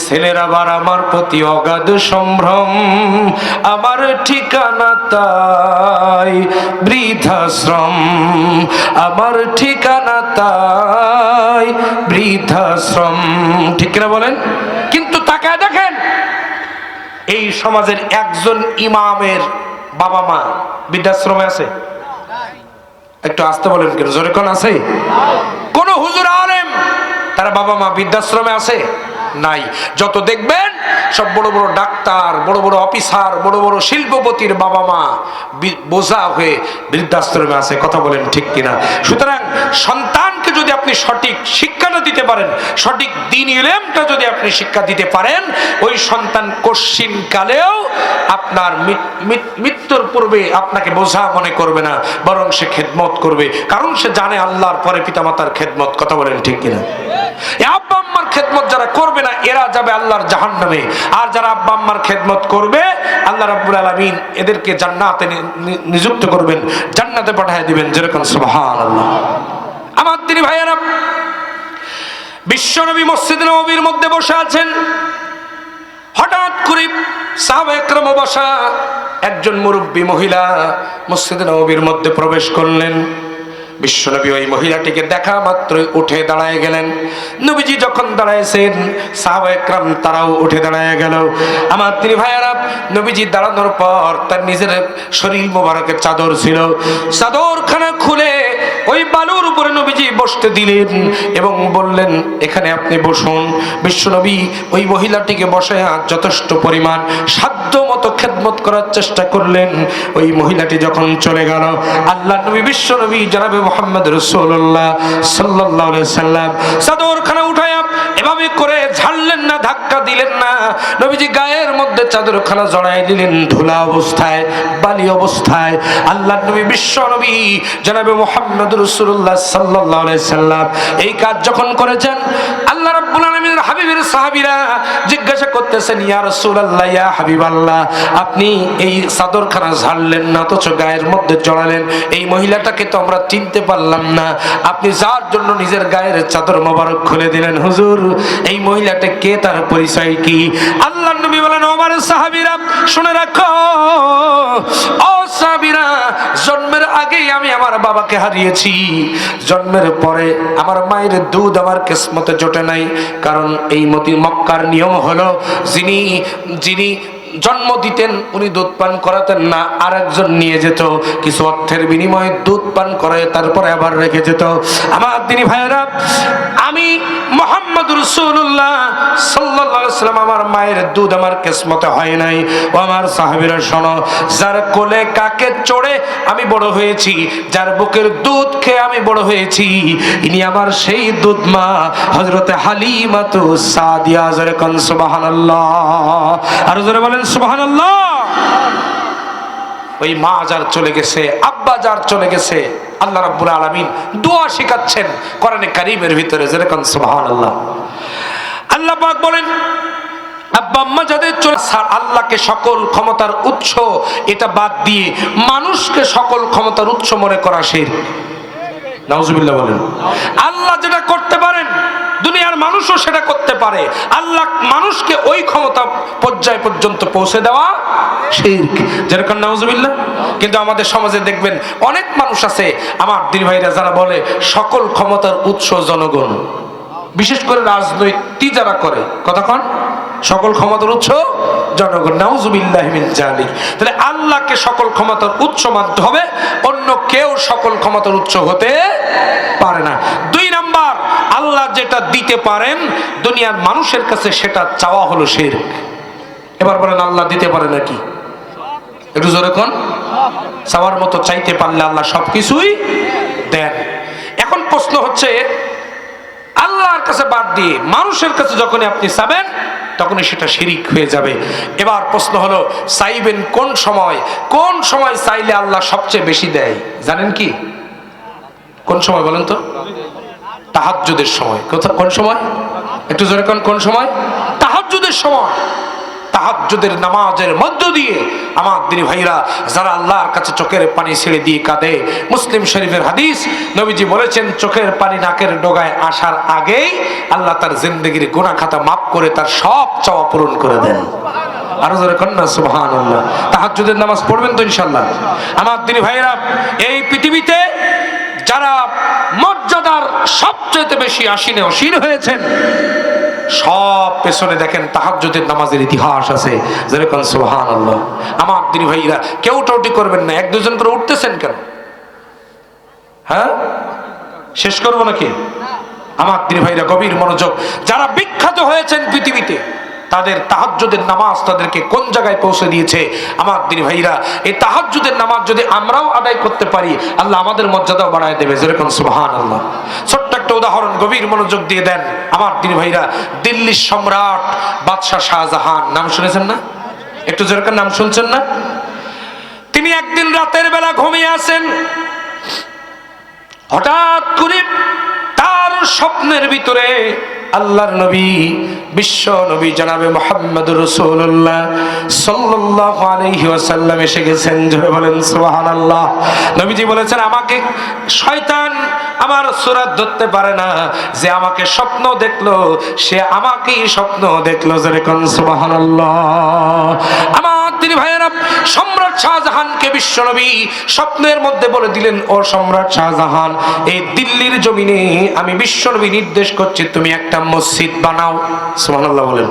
ছেলের আবার আমার প্রতি অগাধ সম্ভ্রম, আমার ঠিকানা তাই বৃদ্ধাশ্রম, আমার ঠিকানা তাই বৃদ্ধাশ্রম। ঠিক না বলেন? কিন্তু তাকায় দেখেন, এই সমাজের একজন ইমামের বাবা মা বৃদ্ধাশ্রমে আছে? একটু আসতে বলেন, কেন জোরে কোন আছে? কোন হুজুর আলেম তারা বাবা মা বৃদ্ধাশ্রমে আছে? নাই। যত দেখবেন সব বড় বড় ডাক্তার, বড় বড় অফিসার, বড় বড় শিল্পপতির বাবা মা বোঝা হয়ে বৃদ্ধাশ্রমে আছে। কথা বলেন ঠিক কিনা? সুতরাং সন্তানকে যদি আপনি সঠিক শিক্ষাটা দিতে পারেন, সঠিক দ্বীন ইলমটা যদি আপনি শিক্ষা দিতে পারেন, ওই সন্তান কশ্চিন কালেও আপনার মৃত্যুর পূর্বে আপনাকে বোঝা মনে করবে না, বরং সে খেদমত করবে, কারণ সে জানে আল্লাহর পরে পিতামাতার খেদমত। কথা বলেন ঠিক কিনা? আব্বা আম্মার খেদমত যারা করবে না এরা যাবে আল্লাহর জাহান্নামে, আর যারা আব্বা আম্মার খেদমত করবে আল্লাহ রাব্বুল আলামিন এদেরকে জান্নাতে নিযুক্ত করবেন, জান্নাতে পাঠিয়ে দিবেন। যেরকম সুবহানাল্লাহ। আমার দিনী ভাইয়েরা, বিশ্বনবী মসজিদে নববীর মধ্যে বসে আছেন, হঠাৎ করে সাহাবায়ে কেরাম বসা একজন মুরব্বী মহিলা মসজিদে নববীর মধ্যে প্রবেশ করলেন। বিশ্বনবী ওই মহিলাটিকে দেখা মাত্রই উঠে দাঁড়ায় গেলেন। নবীজি যখন দাঁড়াইছেন সাহাবায়ে কেরাম তারাও উঠে দাঁড়ায় গেল। আমার তিনি ভাইয়ারা, নবীজি দাঁড়ানোর পর তার নিজের শরীর মোবারকের চাদর ছিল, চাদরখানা খুলে ওই বালুর উপরে নবীজি বসতে দিলেন এবং বললেন, এখানে আপনি বসুন। বিশ্বনবী ওই মহিলাটিকে বসায় যথেষ্ট পরিমাণ সাধ্য মতো খেদমত করার চেষ্টা করলেন। ওই মহিলাটি যখন চলে গেল, আল্লাহ নবী বিশ্বনবী জনাবে মুহাম্মদ রাসূলুল্লাহ সাল্লাল্লাহু আলাইহি সাল্লাম চাদরখানা উঠায়া এভাবে করে ঝাড়লেন না, ধাক্কা দিলেন না, নবীজি গায়ের মধ্যে চাদরখানা জড়াই দিলেন ধুলা অবস্থায়, বালি অবস্থায়। আল্লাহ নবী বিশ্বনবী জনাবে মুহাম্মদ রাসূলুল্লাহ সাল্লাল্লাহু আলাইহি সাল্লাম এই কাজ যখন করেছেন, আল্লাহ রাব্বুল আলামিনের হাবিবের সাহাবীরা জিজ্ঞাসা করতেছেন, ইয়া রাসূলুল্লাহ, ইয়া হাবিবাল্লাহ, আপনি এই চাদরখানা ঝাড়লেন না অথচ গায়ের মধ্যে জড়ালেন, এই মহিলাটাকে তো আমরা চিনতে পারলাম না, আপনি যার জন্য নিজের গায়ের চাদর মোবারক খুলে দিলেন, হুজুর এই মহিলাটা কে, তার পরিচয় কি? আল্লাহর নবী বলেন, আমার সাহাবীরা শুনে রাখো, ও সাহাবীরা, জন্মের আগেই আমি আমার বাবাকে হারিয়েছি, জন্মের পরে আমার মায়ের দুধ আমার কিসমতে জোটে নাই, কারণ এই মক্কার নিয়ম হলো যিনি জন্ম দিতেন উনি দুধ পান করাতেন না, আর একজন নিয়ে যেত, কিছু অর্থের বিনিময়ে দুধ পান করায় তারপরে আবার রেখে যেত। আমার দিনী ভাইয়েরা, আমি মুহাম্মদ রাসূলুল্লাহ সাল্লাল্লাহু আলাইহি ওয়াসাল্লাম আমার মায়ের দুধ আমার কিসমতে হয় নাই। ও আমার সাহাবীরা শোনো, যার কোলে কাকে চড়ে আমি বড় হয়েছি, যার বুকের দুধ খেয়ে আমি বড় হয়েছি, ইনি আমার সেই দুধ মা হযরতে হালিমাতু সাদিয়া। জোরে কোন সুবহানাল্লাহ, আর জোরে বলেন সুবহানাল্লাহ। ওই মা যার চলে গেছে, আব্বা যার চলে গেছে, আল্লাহ রাব্বুল আলামিন দোয়া শেখাচ্ছেন কোরআনে কারীমের ভিতরে। যেরকম সুবহানাল্লাহ। আল্লাহ পাক বলেন, আব্বা আম্মা যাদের চলে, আল্লাহকে সকল ক্ষমতার উৎস এটা বাদ দিয়ে মানুষকে সকল ক্ষমতার উৎস মনে করা শিরক। নাউজুবিল্লাহ বলেন। আল্লাহ যেটা করতে পারেন দুনিয়ার মানুষও সেটা করতে পারে, আল্লাহ মানুষকে ওই ক্ষমতা পর্যায় পর্যন্ত পৌঁছে দেওয়া শিরক। যেরকম নাউজুবিল্লাহ। কিন্তু আমাদের সমাজে দেখবেন অনেক মানুষ আছে আমার দিনী ভাইরা যারা বলে সকল ক্ষমতার উৎস জনগণ, বিশেষ করে রাজনৈতিক যারা করে, কতক্ষণ সকল ক্ষমতার উৎস জনগণ। নাউজুবিল্লাহি মিন যালিক। তাহলে আল্লাহকে সকল ক্ষমতার উৎস মানতে হবে, অন্য কেউ সকল ক্ষমতার উৎস হতে পারে না। দুই নাম্বার, আল্লাহ যেটা দিতে পারেন দুনিয়ার মানুষের কাছে সেটা চাওয়া হলো শিরক। এবার বলেন, আল্লাহ দিতে পারে নাকি? একটু জোরে কোন। চাওয়ার মতো চাইতে পারলে আল্লাহ সবকিছুই দেন। এখন প্রশ্ন হচ্ছে, আল্লাহর কাছে বাদ দিয়ে মানুষের কাছে যখনই আপনি চাবেন তখনই সেটা শিরিক হয়ে যাবে। এবার প্রশ্ন হলো, চাইবেন কোন সময়? কোন সময় চাইলে আল্লাহ সবচেয়ে বেশি দেয় জানেন কি? কোন সময় বলেন তো? তাহাজ্জুদের সময়। কোন সময়? একটু জোরে কোন সময়? তাহাজ্জুদের সময়। তাহাজ্জুদের নামাজের মধ্য দিয়ে আমার দিনী ভাইরা যারা আল্লাহর কাছে চোখের পানি ছেড়ে দিয়ে কাঁদে, মুসলিম শরীফের হাদিস, নবীজি বলেছেন চোখের পানি নাকের ডগায় আসার আগেই আল্লাহ তার জিন্দেগির গুনাহ খাতা মাফ করে তার সব চাওয়া পূরণ করে দেন। আরো জোরে কন্যা সুবহানাল্লাহ। তাহাজ্জুদের নামাজ পড়বেন তো ইনশাআল্লাহ? আমার দিনী ভাইরা, এই পৃথিবীতে যারা মর্যাদার সবচেয়ে বেশি আসীনে অসীন হয়েছেন, সব পেছনে দেখেন তাহাজ্জুদের নামাজের ইতিহাস আছে। যেরকম সুবহানাল্লাহ। আমার দিনী ভাইরা, কেউ টৌটি করবেন না। এক দুজন করে উঠতেছেন কেন? হ্যাঁ, শেষ করবো নাকি? আমার দিনী ভাইরা গভীর মনোযোগ। যারা বিখ্যাত হয়েছেন পৃথিবীতে, তাদের তাহাজ্জুদের নামাজ তাদেরকে কোন জায়গায় পৌঁছে দিয়েছে। আমার দিনী ভাইরা, এই তাহাজ্জুদের নামাজ যদি আমরাও আদায় করতে পারি, আল্লাহ আমাদের মর্যাদাও বাড়ায় দেবে। যেরকম সুবহানাল্লাহ। ছোট্ট একটা উদাহরণ, গভীর মনোযোগ দিয়ে দেন আমার দিনী ভাইরা। দিল্লির সম্রাট বাদশাহ শাহজাহান, নাম শুনেছেন না? একটু যেরকম নাম শুনছেন না? তিনি একদিন রাতের বেলা ঘুমিয়ে আছেন, হঠাৎ করে তার স্বপ্নের ভিতরে আল্লাহর নবী, বিশ্ব নবী জনাবে মুহাম্মদুর রাসূলুল্লাহ সাল্লাল্লাহু আলাইহি ওয়াসাল্লাম এসে গেছেন। জোরে বলেন সুবহানাল্লাহ। নবীজি বলেছেন, আমাকে শয়তান আমার সূরত ধরতে পারে না। যে আমাকে স্বপ্ন দেখলো সে আমাকেই স্বপ্ন দেখলো। জোরে কোন সুবহানাল্লাহ। আমার তিনি ভাইয়েরা, সম্রাট শাহজাহানকে বিশ্ব নবী স্বপ্নের মধ্যে বলে দিলেন, ও সম্রাট শাহজাহান, এই দিল্লির জমিনে আমি বিশ্ব নবী নির্দেশ করছি, তুমি একটা মসজিদ বানাও। সুবহানাল্লাহ বলেন।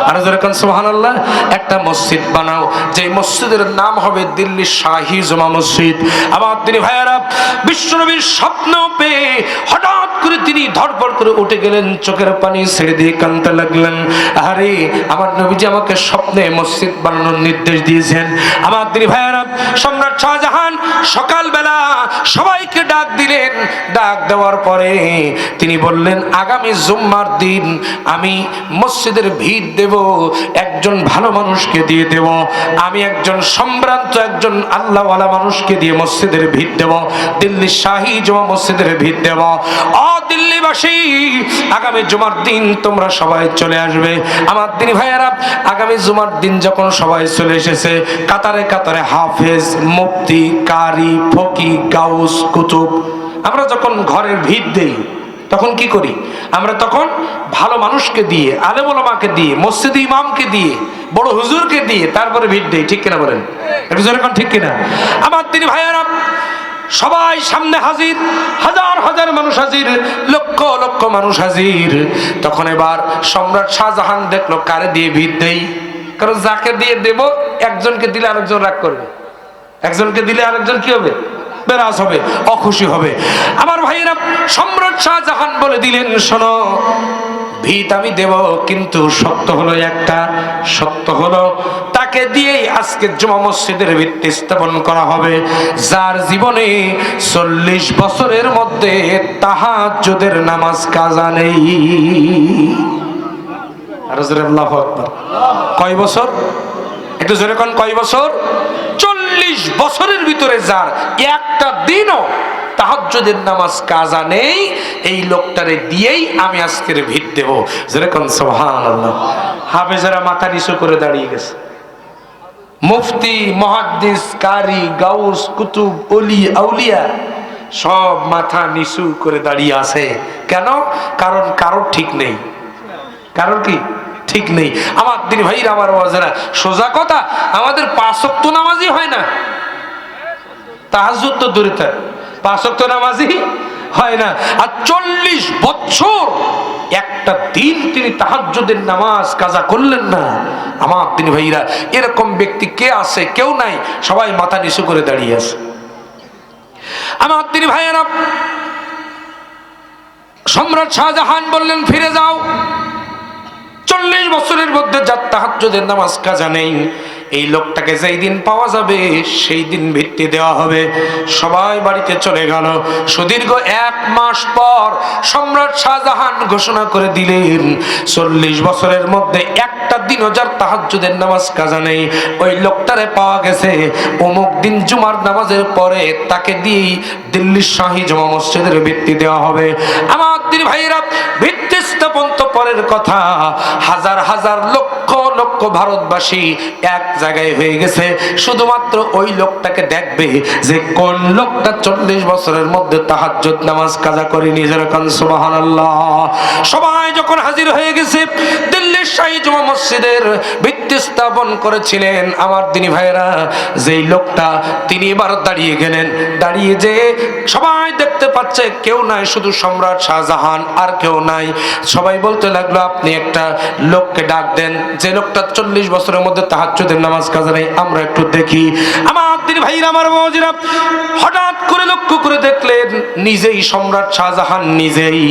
আর যেরকম সুবহানাল্লাহ। একটা মসজিদ বানাও, যে মসজিদের নাম হবে দিল্লির শাহী জমা মসজিদ। আমার তিনি ভাইয়েরা, বিশ্ব নবীর স্বপ্ন পেয়ে হঠাৎ করে তিনি ধড়ফড় করে উঠে গেলেন, চোখের পানি ছেড়ে দিয়ে কাঁদতে লাগলেন। আরে আমার নবীজি আমাকে স্বপ্নে মসজিদ বানানোর নির্দেশ দিয়েছেন। আমার দিনী ভাইয়েরা, সম্রাট শাহজাহান সকালবেলা সবাইকে ডাক দিলেন। ডাক দেওয়ার পরে তিনি বললেন, আগামী জুম্মার দিন আমি মসজিদের ভিড় দেব, একজন ভালো মানুষকে দিয়ে দেব। আমি একজন সম্ভ্রান্ত, একজন আল্লাহওয়ালা মানুষকে দিয়ে মসজিদের ভিড় দেব, দিল্লির শাহী জমা মসজিদের ভিড় দেব। ও দিল্লিবাসী, আগামী জুমার দিন তোমরা সবাই চলে আসবে। আমার দিনী ভাইয়েরা, আগামী জুমার দিন যখন সবাই চলে এসেছে, কাতারে কাতারে হাফেজ, মুফতি, কারি, ফকি, গাউস, কুতুব। আমরা যখন ঘরের ভিড় দেই তখন কি করি? আমরা তখন ভালো মানুষকে দিয়ে, আলেম ওলামাকে দিয়ে, মসজিদ ইমামকে দিয়ে, বড় হুজুরকে দিয়ে তারপরে ভিড় দেই। ঠিক কিনা বলেন? একটু জোরে কোন ঠিক কিনা? আমার দিনী ভাইয়েরা, সবাই সামনে হাজির, হাজার হাজার মানুষ হাজির, লক্ষ লক্ষ মানুষ হাজির। তখন এবার সম্রাট শাহজাহান দেখলো, কারে দিয়ে ভিড় দেই? কারণ যাকে দিয়ে দেব, একজনকে দিলে আরেকজন রাগ করবে, একজনকে দিলে আরেকজন কি হবে? বেরাজ হবে, অখুশি হবে। আমার ভাইয়েরা, সম্রাট শাহজাহান বলে দিলেন, শোনো, ভিত আমি দেব, কিন্তু সত্য হলো একটা, সত্য হলো তাকে দিয়েই আজকে জুমা মসজিদের ভিত্তি স্থাপন করা হবে, যার জীবনে 40 বছরের মধ্যে তাহাজ্জুদের নামাজ কাজা নেই। আর জোরে আল্লাহু আকবার। কয় বছর? একটু জোরে কোন, কয় বছর? 40 বছরের ভিতরে যার একটা দিনও তাহাজ্জুদের নামাজ কাজা নেই, এই লোকটারে দিয়েই আমি আজকের ভিড় দেব। যেরকম সুবহানাল্লাহ। হাফেজরা মাথা নিচু করে দাঁড়িয়ে গেছে। মুফতি, মুহাদ্দিস, কারি, গাউস, কুতুব, ওলি, আউলিয়া সব মাথা নিচু করে দাঁড়িয়ে আছে। কেন? কারণ কারোর ঠিক নেই। কারণ কি ঠিক নেই? আমার দিনী ভাইরা, আমার ওয়াজেরা, সোজা কথা, আমাদের 5 ওয়াক্ত নামাজই হয় না। তাহাজ্জুদ তো দূরে থাক, 5 ওয়াক্ত নামাজই হয় না। আর 40 বছর একটা দিন তিনি তাহাজ্জুদের নামাজ কাজা করলেন না। আমার দিনী ভাইরা, এরকম ব্যক্তি কে আছে? কেউ নাই। সবাই মাথা নিচু করে দাঁড়িয়ে আছে। আমার দিনী ভাইয়েরা, সম্রাট শাহজাহান বললেন, ফিরে যাও। 40 বছরের মধ্যে যার তাহাজ্জুদের নামাজ কাজা নেই, এই লোকটাকে যেই দিন পাওয়া যাবে সেই দিন ভিত্তি দেওয়া হবে। সবাই বাড়িতে চলে গেল। সুদীর্ঘ 1 মাস পর সম্রাট শাহজাহান ঘোষণা করে দিলেন 40 বছরের মধ্যে একটা দিনও যার তাহাজ্জুদের নামাজ কাজা নেই, ওই লোকটারে পাওয়া গেছে। অমুক দিন জুমার নামাজের পরে তাকে দিয়ে দিল্লির শাহী জমা মসজিদের ভিত্তি দেওয়া হবে। আমার দিন ভাইরা, ভিত্তি স্থাপন তো পরের কথা, হাজার হাজার লক্ষ লক্ষ ভারতবাসী এক জায়গায় হয়ে গেছে শুধুমাত্র ওই লোকটাকে দেখবে যে কোন লোকটা 40 বছরের মধ্যে তাহাজ্জুদ নামাজ কাজা করেনি। যেরকম সুবহানাল্লাহ। সবাই যখন হাজির হয়ে গেছে, দিল্লির শাহী জমা মসজিদের ভিত্তি স্থাপন করেছিলেন আমার দিনী ভাইরা, যেই লোকটা তিনি এবার দাঁড়িয়ে গেলেন। দাঁড়িয়ে যে সবাই দেখতে পাচ্ছে কেউ নাই, শুধু সম্রাট শাহজাহান, আর কেউ নাই। সবাই বলতে লাগলো আপনি একটা লোককে ডাক দেন, যে লোকটা 40 বছরের মধ্যে তাহাজ্জুদের নামাজ কাজা নেই, আমরা একটু দেখি। আমার দিনী ভাইরা, আমার বাবাজিরা, হঠাৎ করে লক্ষ্য করে দেখলেন নিজেই সম্রাট শাহজাহান নিজেই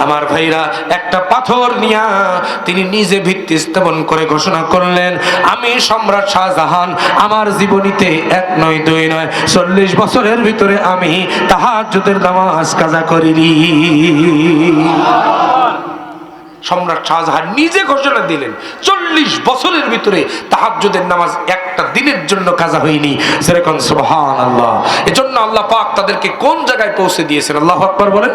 আমার ভাইরা একটা পাথর নিয়া তিনি নিজে ভিত্তি স্থাপন করে ঘোষণা করলেন, আমি সম্রাট শাহজাহান আমার জীবনীতে 1 নয় 2 নয় 40 বছরের ভিতরে আমি তাহাজ্জুদের নামাজ কাজা করিনি। সম্রাট শাহজাহান নিজে ঘোষণা দিলেন 40 বছরের ভিতরে তাহাজ্জুদের নামাজ একটা দিনের জন্য কাজা হয়নি। যেরকম সুবহানাল্লাহ। এজন্য আল্লাহ পাক তাদেরকে কোন জায়গায় পৌঁছে দিয়েছেন, আল্লাহু আকবার বলেন।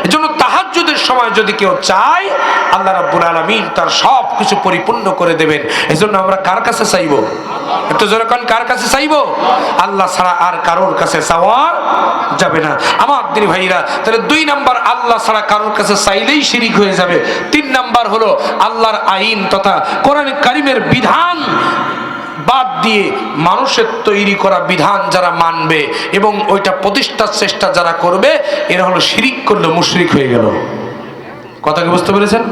এজন্য তাহাজ্জুদের সময় যদি কেউ চায়, আল্লাহ রাব্বুল আলামিন তার সব কিছু পরিপূর্ণ করে দেবেন। এজন্য আমরা কার কাছে চাইবো? একটু জোরে কোন, কার কাছে চাইবো? আল্লাহ ছাড়া আর কারোর কাছে চাওয়া যাবে না। আমার দিনী ভাইরা, তাহলে 2 নাম্বার, আল্লাহ ছাড়া কারোর কাছে চাইলেই শিরিক হয়ে যাবে। 3 নাম্বার হলো আল্লাহর আইন তথা কোরআন কারীমের বিধান বাদ দিয়ে মানুষের তৈরি করা বিধান যারা মানবে এবং ওইটা প্রতিষ্ঠার চেষ্টা যারা করবে, এরা হলো শিরিক করলে মুশরিক হয়ে গেল। কথা কি বুঝতে পেরেছেন?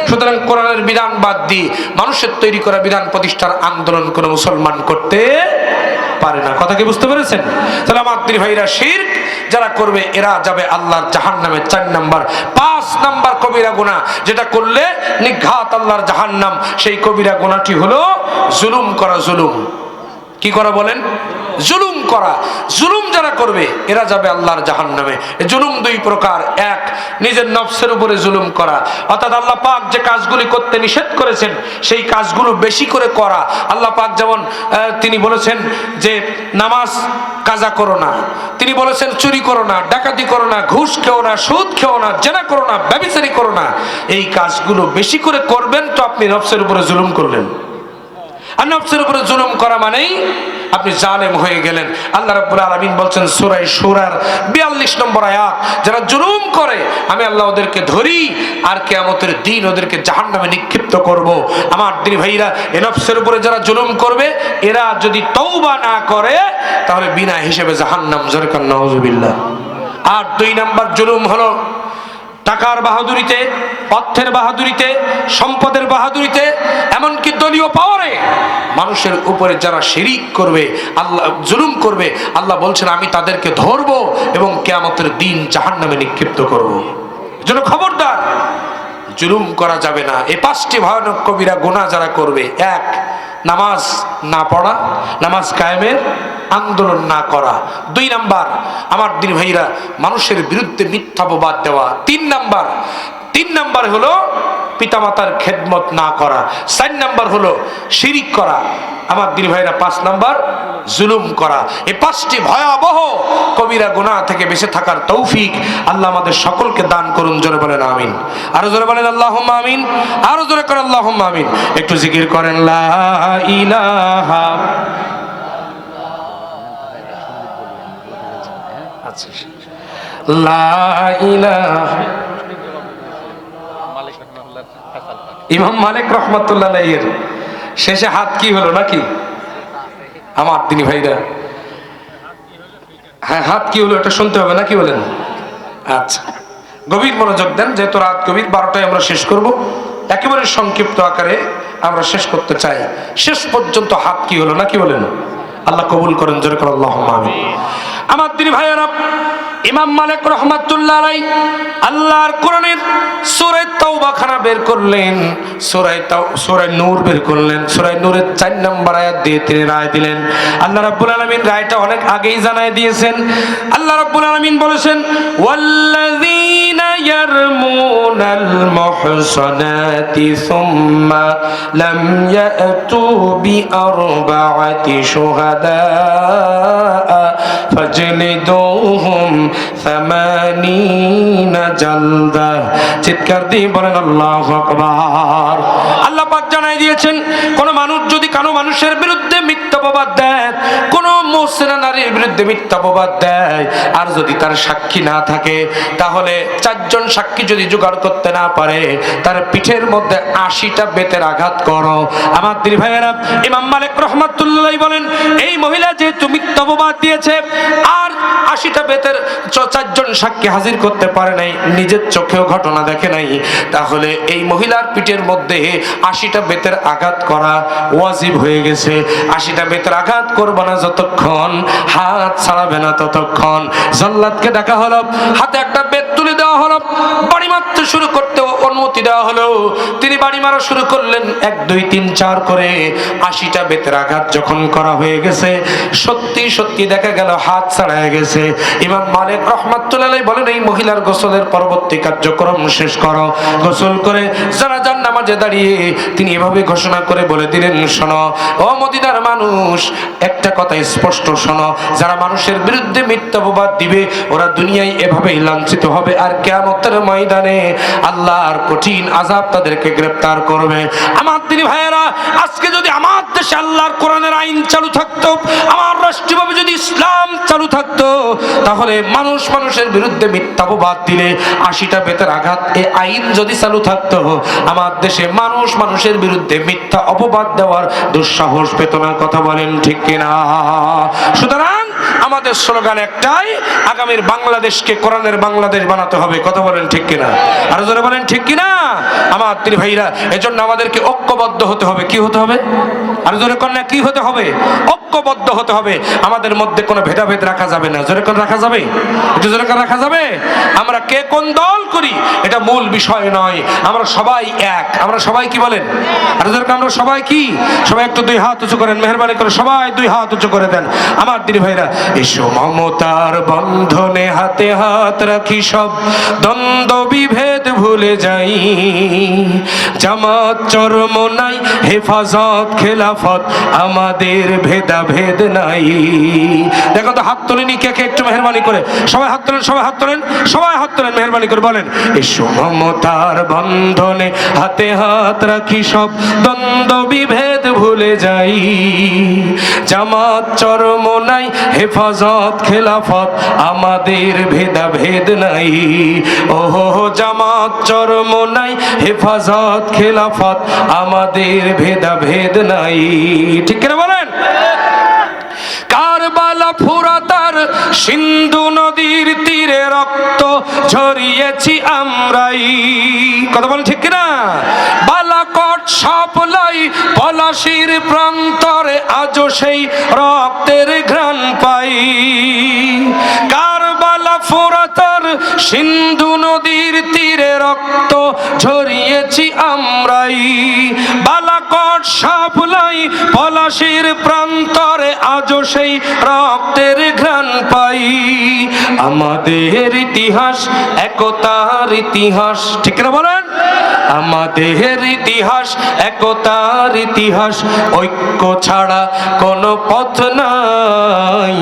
সুতরাং কোরআনের বিধান বাদ দিয়ে মানুষের তৈরি করা বিধান প্রতিষ্ঠার আন্দোলন কোনো মুসলমান করতে পারে না। কথা কি বুঝতে পেরেছেন? তাহলে আমার দিনী ভাইরা, শিরক যারা করবে এরা যাবে আল্লাহর জাহান্নামে। 4 নাম্বার। 5 নাম্বার কবিরা গুনাহ, যেটা করলে নিঘাত আল্লাহর জাহান্নাম, সেই কবিরা গুনাহটি হলো জুলুম করা। জুলুম কি করা বলেন? জুলুম করা। জুলুম যারা করবে এরা যাবে আল্লাহর জাহান্নামে। জুলুম 2 প্রকার। 1, নিজের নফসের উপরে জুলুম করা, অর্থাৎ আল্লাহ পাক যে কাজগুলি করতে নিষেধ করেছেন সেই কাজগুলো বেশি করে করা। আল্লাহ পাক যেমন তিনি বলেছেন যে নামাজ কাজা করো না, তিনি বলেছেন চুরি করো না, ডাকাতি করো না, ঘুষ খেও না, সুদ খেও না, জেনা করো না, ব্যভিচারী করো না। এই কাজগুলো বেশি করে করবেন তো আপনি নফসের উপরে জুলুম করলেন। আর নফসের উপরে জুলুম করা মানেই আপনি জালেম হয়ে গেলেন। আল্লাহ রাব্বুল আলামিন বলছেন সূরা শূরার 42 নম্বর আয়াত, যারা জুলুম করে আমি আল্লাহ ওদেরকে ধরি আর কিয়ামতের দিন ওদেরকে জাহান্নামে নিক্ষিপ্ত করব। আমার দিনী ভাইরা, এই নফসের উপরে যারা জুলুম করবে এরা যদি তওবা না করে তাহলে বিনা হিসেবে জাহান্নাম। জরকান নাউযুবিল্লাহ। আর 2 নাম্বার জুলুম হলো টাকার বাহাদুরিতে, অর্থের বাহাদুরিতে, সম্পদের বাহাদুরিতে, এমনকি দলীয় পাওয়ারে মানুষের উপরে যারা শিরিক করবে, আল্লাহ জুলুম করবে, আল্লাহ বলছেন আমি তাদেরকে ধরবো এবং কিয়ামতের দিন জাহান্নামে নিক্ষিপ্ত করব। এজন্য খবরদার, জুলুম করা যাবে না। এই 5টি ভয়ানক কবিরা গুনাহ যারা করবে: 1, নামাজ না পড়া, নামাজ কায়েমের আন্দোলন না করা। 2 নাম্বার, আমার দিনী ভাইরা, মানুষের বিরুদ্ধে মিথ্যা অপবাদ দেওয়া। 3 নাম্বার হলো পিতামাতার খেদমত না করা। 4 নাম্বার হলো শিরিক করা। আমার দিনী ভাইরা, 5 নাম্বার জুলুম করা। এই 5টি ভয়াবহ কবিরা গুনাহ থেকে বেঁচে থাকার তৌফিক আল্লাহ আমাদের সকলকে দান করুন। জোরে বলেন আমিন। আরো জোরে বলেন আল্লাহুম্মা আমিন। আরো জোরে করেন আল্লাহুম্মা আমিন। একটু জিকির করেন লা ইলাহা। আচ্ছা, লা ইলাহা। ইমাম মালিক রহমাতুল্লাহ আলাইহির শেষে হাত কি হলো নাকি? আমার দিনী ভাইরা, হ্যাঁ, হাত কি হলো এটা শুনতে হবে নাকি বলেন? আচ্ছা, গভীর মনোযোগ দেন, যেহেতু রাত গভীর, 12টায় আমরা শেষ করব। একেবারে সংক্ষিপ্ত আকারে আমরা শেষ করতে চাই। শেষ পর্যন্ত হাত কি হলো নাকি বলেন? আল্লাহ কবুল করেন। জোরে করে আল্লাহুম্মা আমিন। আমার দিনী ভাইয়েরা, ইমাম মালিক রাহমাতুল্লাহ আলাইহি আল্লাহর কোরআনের সূরা তাওবা খানা বের করলেন, সূরা নূর বের করলেন। সূরা নূরের 4 নম্বর আয়াত দিয়ে তিনি রায় দিলেন। আল্লাহ রাব্বুল আলামিন রায়টা অনেক আগেই জানাই দিয়েছেন। আল্লাহ রাব্বুল আলামিন বলেছেন, ওয়াল্লাযীনা ইয়ারমুনাল মুহসানাতি সুম্মা লাম ইয়াতু বিআরবাআতি শুহাদা ফাজলিদুহুম 80 জালদা। চিৎকার দিয়ে বলেন আল্লাহু আকবার। আল্লাহ পাক জানাই দিয়েছেন, কোন মানুষ যদি কোনো মানুষের বিরুদ্ধে মিথ্যা অপবাদ দেয়, কোন মুহসিনা নারীর বিরুদ্ধে মিথ্যা অপবাদ দেয়, আর যদি তার সাক্ষী না থাকে, তাহলে 4 জন সাক্ষী যদি জোগাড় করতে না পারে, তার পিঠের মধ্যে 80টা বেতের আঘাত করো। আমার দিনী ভাইয়েরা, ইমাম মালিক রাহমাতুল্লাহ বলেন, এই মহিলা যেহেতু মিথ্যা অপবাদ দিয়েছে আর 80টা বেতের 4 জন সাক্ষী হাজির করতে পারে নাই, নিজের চোখেও ঘটনা দেখে নাই, তাহলে এই মহিলার পিঠের মধ্যে 80টা বেতের আঘাত করা ওয়াজিব হয়ে গেছে। 80টা বেতের আঘাত করবে না যতক্ষণ হাত ছাড়াবে না ততক্ষণ। জল্লাদকে ডাকা হলো, হাতে একটা বেত তুলে দেওয়া হলো, বাড়ি মারতে শুরু করতে অনুমতি দেওয়া হলো। তিনি বাড়ি মারা শুরু করলেন, 1 2 3 4 করে 80টা বেতের আঘাত যখন করা হয়ে গেছে, সত্যি সত্যি দেখা গেল হাত ছাড়ায় গেছে। ইমাম মালিক রাহমাতুল্লাহ আলাইহি বলেন, এই মহিলার গোসলের পরবর্তী কার্যক্রম শেষ করো। গোসল করে জানাজার নামাজে দাঁড়িয়ে তিনি এভাবে ঘোষণা করে বলে দিলেন, শোনো ও মদিনার মানুষ, একটা কথা স্পষ্ট শোনো, যারা মানুষের বিরুদ্ধে মিথ্যা অপবাদ দিবে ওরা দুনিয়ায় এভাবেই লাঞ্ছিত হবে, আর কিয়ামতের ময়দানে আল্লাহর কঠিন আযাব তাদেরকে গ্রেফতার করবে। আমার দিনী ভাইয়েরা, আজকে যদি আমার দেশে আল্লাহর কোরআনের আইন চালু থাকতো, আমার রাষ্ট্রীয়ভাবে যদি ইসলাম চালু থাকতো, তাহলে মানুষ মানুষের বিরুদ্ধে মিথ্যা অপবাদ দিলে 80টা বেতের আঘাত, এই আইন যদি চালু থাকতো, আমার দেশে মানুষ মানুষের বিরুদ্ধে মিথ্যা অপবাদ দেওয়ার দুঃসাহস পেত না। কথা বলেন ঠিক কিনা? সুতরাং আমাদের স্লোগান একটাই, আগামীর বাংলাদেশকে কোরআনের বাংলাদেশ বানাতে হবে। কথা বলেন ঠিক কিনা? আর জোরে বলেন ঠিক কিনা? আমার প্রিয় ভাইরা, এজন্য আমাদেরকে ঐক্যবদ্ধ হতে হবে। কি হতে হবে? আর জোরে কন্যা কি হতে হবে? ঐক্যবদ্ধ হতে হবে। আমাদের মধ্যে কোনো ভেদাভেদ রাখা যাবে না। জোরে কোন রাখা যাবে? একটু জোরে কোন রাখা যাবে? আমরা কে কোন দল করি এটা মূল বিষয় নয়, আমরা সবাই এক। আমরা সবাই কি বলেন? আর জোরে আমরা সবাই কি? সবাই একটু 2 হাত উঁচু করেন, মেহেরবানি করে সবাই 2 হাত উঁচু করে দেন। আমার দিনী ভাইরা, এসো মমতার বন্ধনে হাতে হাত রাখি, সব দ্বন্দ্ব বিভেদ ভুলে যাই, জামাত চরমোনাই হেফাজত খেলাফত আমাদের ভেদাভেদ নাই। দেখো তো হাত তোলেনি কে কে? একটু মেহেরবানি করে সবাই হাত তোলেন, সবাই হাত তোলেন, সবাই হাত তোলেন, মেহেরবানি করে বলেন, এসো মমতার বন্ধনে হাতে হাত রাখি, সব দ্বন্দ্ব বিভেদ ভুলে যাই, জামাত চরমোনাই হেফাজত খেলাফত আমাদের ভেদাভেদ নাই। ওহো জামাত চরমোনাই হেফাজত খেলাফত আমাদের ভেদাভেদ নাই। ঠিক কিনা বলেন? কারবালা ফুরাতার সিন্ধু নদীর তীরে রক্ত ঝরিয়েছি আমরাই। কথা বলেন ঠিক কিনা? বালাকট সাপলাই পলাশির প্রান্তরে আজও সেই রক্তের ঘ্রাণ পাই। কারবালা ফুরাতার সিন্ধু নদীর তীরে রক্ত ঝরিয়েছি আমরাই, বালাকট সাপলাই পলাশির প্রান্তরে আজও সেই রক্তের ঘ্রাণ পাই। আমাদের ইতিহাস একতার ইতিহাস। ঠিক না বলেন? আমাদের ইতিহাস একতার ইতিহাস, ঐক্য ছাড়া কোনো পথ নাই,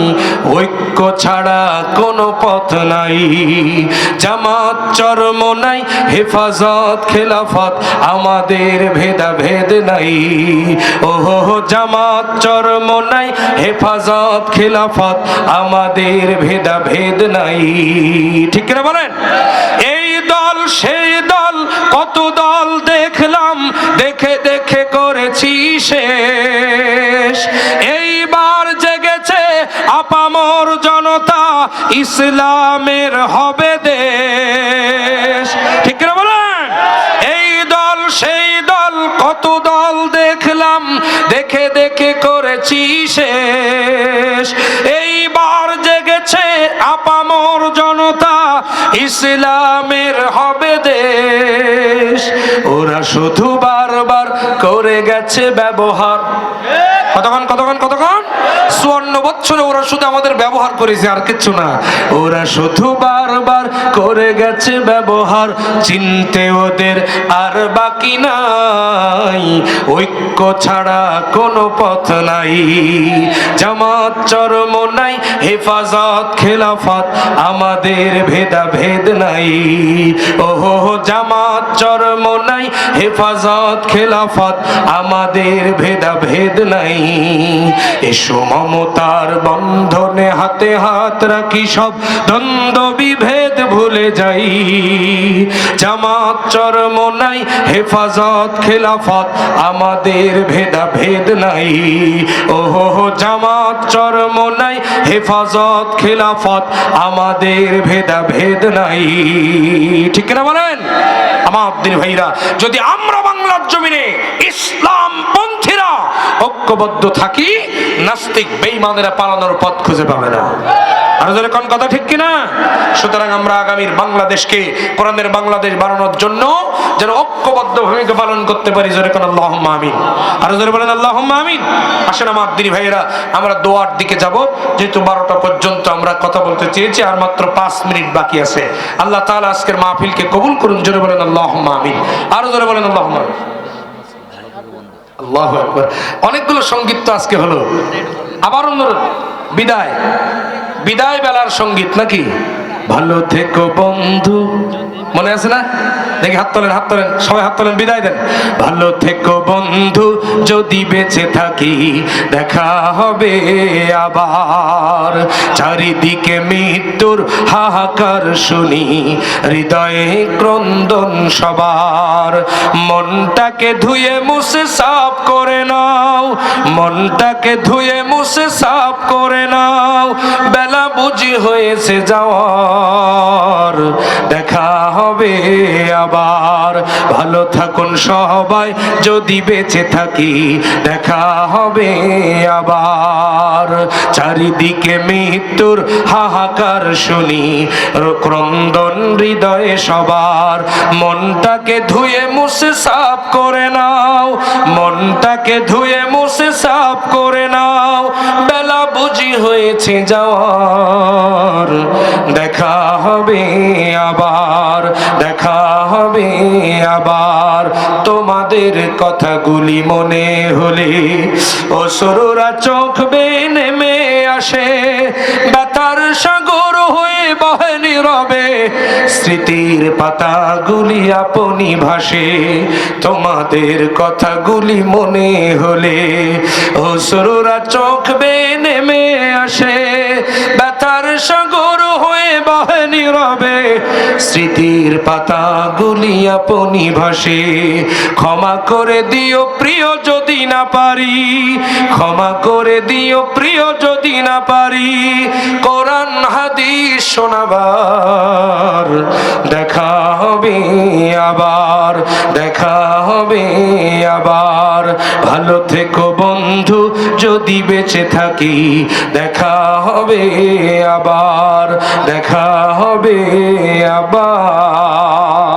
ঐক্য ছাড়া কোনো পথ নাই। জামাত চরমোনাই হেফাজত খেলাফত আমাদের ভেদাভেদ নাই। ওহো জামাত চরমোনাই হেফাজত খেলাফত আমাদের ভেদাভেদ নাই। ঠিক না বলেন? এই দল সেই দল কত দল দেখলাম, দেখে দেখে করেছি শেষ। এইবার জেগেছে আপামর জনতা, ইসলামের হবে দেশ। ঠিক না বলেন? এই দল সেই দল কত দল দেখলাম, দেখে দেখে করেছি শেষ। এইবার জেগেছে আপামর জনতা, ইসলামের হবে দেশ। ওরা শুধু বারবার করে গেছে ব্যবহার। কতক্ষণ 54 বছরে ওরা শুধু আমাদের ব্যবহার করেছে, আর কিচ্ছু না। ওরা শুধু বারবার করে গেছে ব্যবহার, চিনতে ওদের আর বাকি নাই, ঐক্য ছাড়া কোনো পথ নাই। জামাত চরমোনাই হেফাজত খেলাফত, আমাদের ভেদাভেদ নাই। ওহো জামাত চরমোনাই হেফাজত খেলাফত, আমাদের ভেদাভেদ নাই। এসো মমতার বন্ধনে হাতে হাত রাখি, সব দ্বন্দ্ব বিভেদ ভুলে যাই। জামাত চরমোনাই হেফাজত খেলাফত, আমাদের ভেদাভেদ নাই। ওহো জামাত চরমোনাই হেফাজত খেলাফত, আমাদের ভেদাভেদ নাই। ঠিক না বলেন আমার দিন ভাইরা? যদি আমরা বাংলার জমিনে ইসলাম পন্থীরা ঐক্যবদ্ধ থাকি, নাস্তিক বেঈমানেরা পালানোর পথ খুঁজে পাবে না। আর যদি কোন কথা ঠিক কিনা? সুতরাং আমরা আগামীর বাংলাদেশকে কোরআনের বাংলাদেশ বানানোর জন্য যেন ঐক্যবদ্ধ ভূমিকা পালন করতে পারি। জোরে কোন আল্লাহুম্মা আমিন। আর জোরে বলেন আল্লাহুম্মা আমিন। আসেন আমার দিনী ভাইয়েরা, আমরা দোয়ার দিকে যাব। যেহেতু 12টা পর্যন্ত আমরা কথা বলতে চেয়েছি, আর মাত্র 5 মিনিট বাকি আছে। আল্লাহ তাআলা আজকের মাহফিলকে কবুল করুন। জোরে বলেন আল্লাহুম্মা আমিন। আর জোরে বলেন আল্লাহুম্মা আমিন। আল্লাহু আকবার। অনেকগুলো সঙ্গীত তো আজকে হলো। আবার অনুরোধ, বিদায় বেলার সঙ্গীত নাকি? ভালো থেকো বন্ধু, মনে আছে না? দেখি হাত তোলেন, সবাই হাত তোলেন, বিদায় দেন। ভালো থেকো বন্ধু, যদি বেঁচে থাকি দেখা হবে আবার। চারিদিকে মৃত্যুর হাহাকার শুনি, হৃদয়ে ক্রন্দন সবার। মনটাকে ধুয়ে মুছে সাফ করে নাও, মনটাকে ধুয়ে মুছে সাফ করে নাও। বেলা বুঝি হয়েছে যাওয়ার, দেখা হবে আবার। ভালো থাকুন সবাই, যদি বেঁচে থাকি দেখা হবে আবার। চারিদিকে মৃত্যুর হাহাকার শুনি, ক্রন্দন হৃদয়ে সবার। মনটাকে ধুয়ে মুছে সাফ করে নাও, মনটাকে ধুয়ে মুছে সাফ করে নাও। বেলা বুঝি হয়েছে যাওয়ার, দেখা হবে আবার, দেখা হবে আবার। তোমাদের কথাগুলি মনে হলে অশ্রুরা চোখ বেয়ে নেমে আসে, ব্যথার সাগর হয়ে বহে নীরবে। স্মৃতির পাতাগুলি আপনি ভাসে, তোমাদের কথাগুলি মনে হলে অশ্রুরা চোখ বেয়ে নেমে আসে, ব্যথার সাগর হয়ে বহে নীরবে। স্মৃতির পাতাগুলি আপনি ভাসে। ক্ষমা করে দিও প্রিয় যদি না পারি, ক্ষমা করে দিও প্রিয় যদি না পারি। কোরআন হাদিস শোনাবার, দেখা হবে আবার, দেখা হবে আবার। ভালো থেকো বন্ধু, যদি বেঁচে থাকি দেখা হবে আবার, দেখা হবে আবার।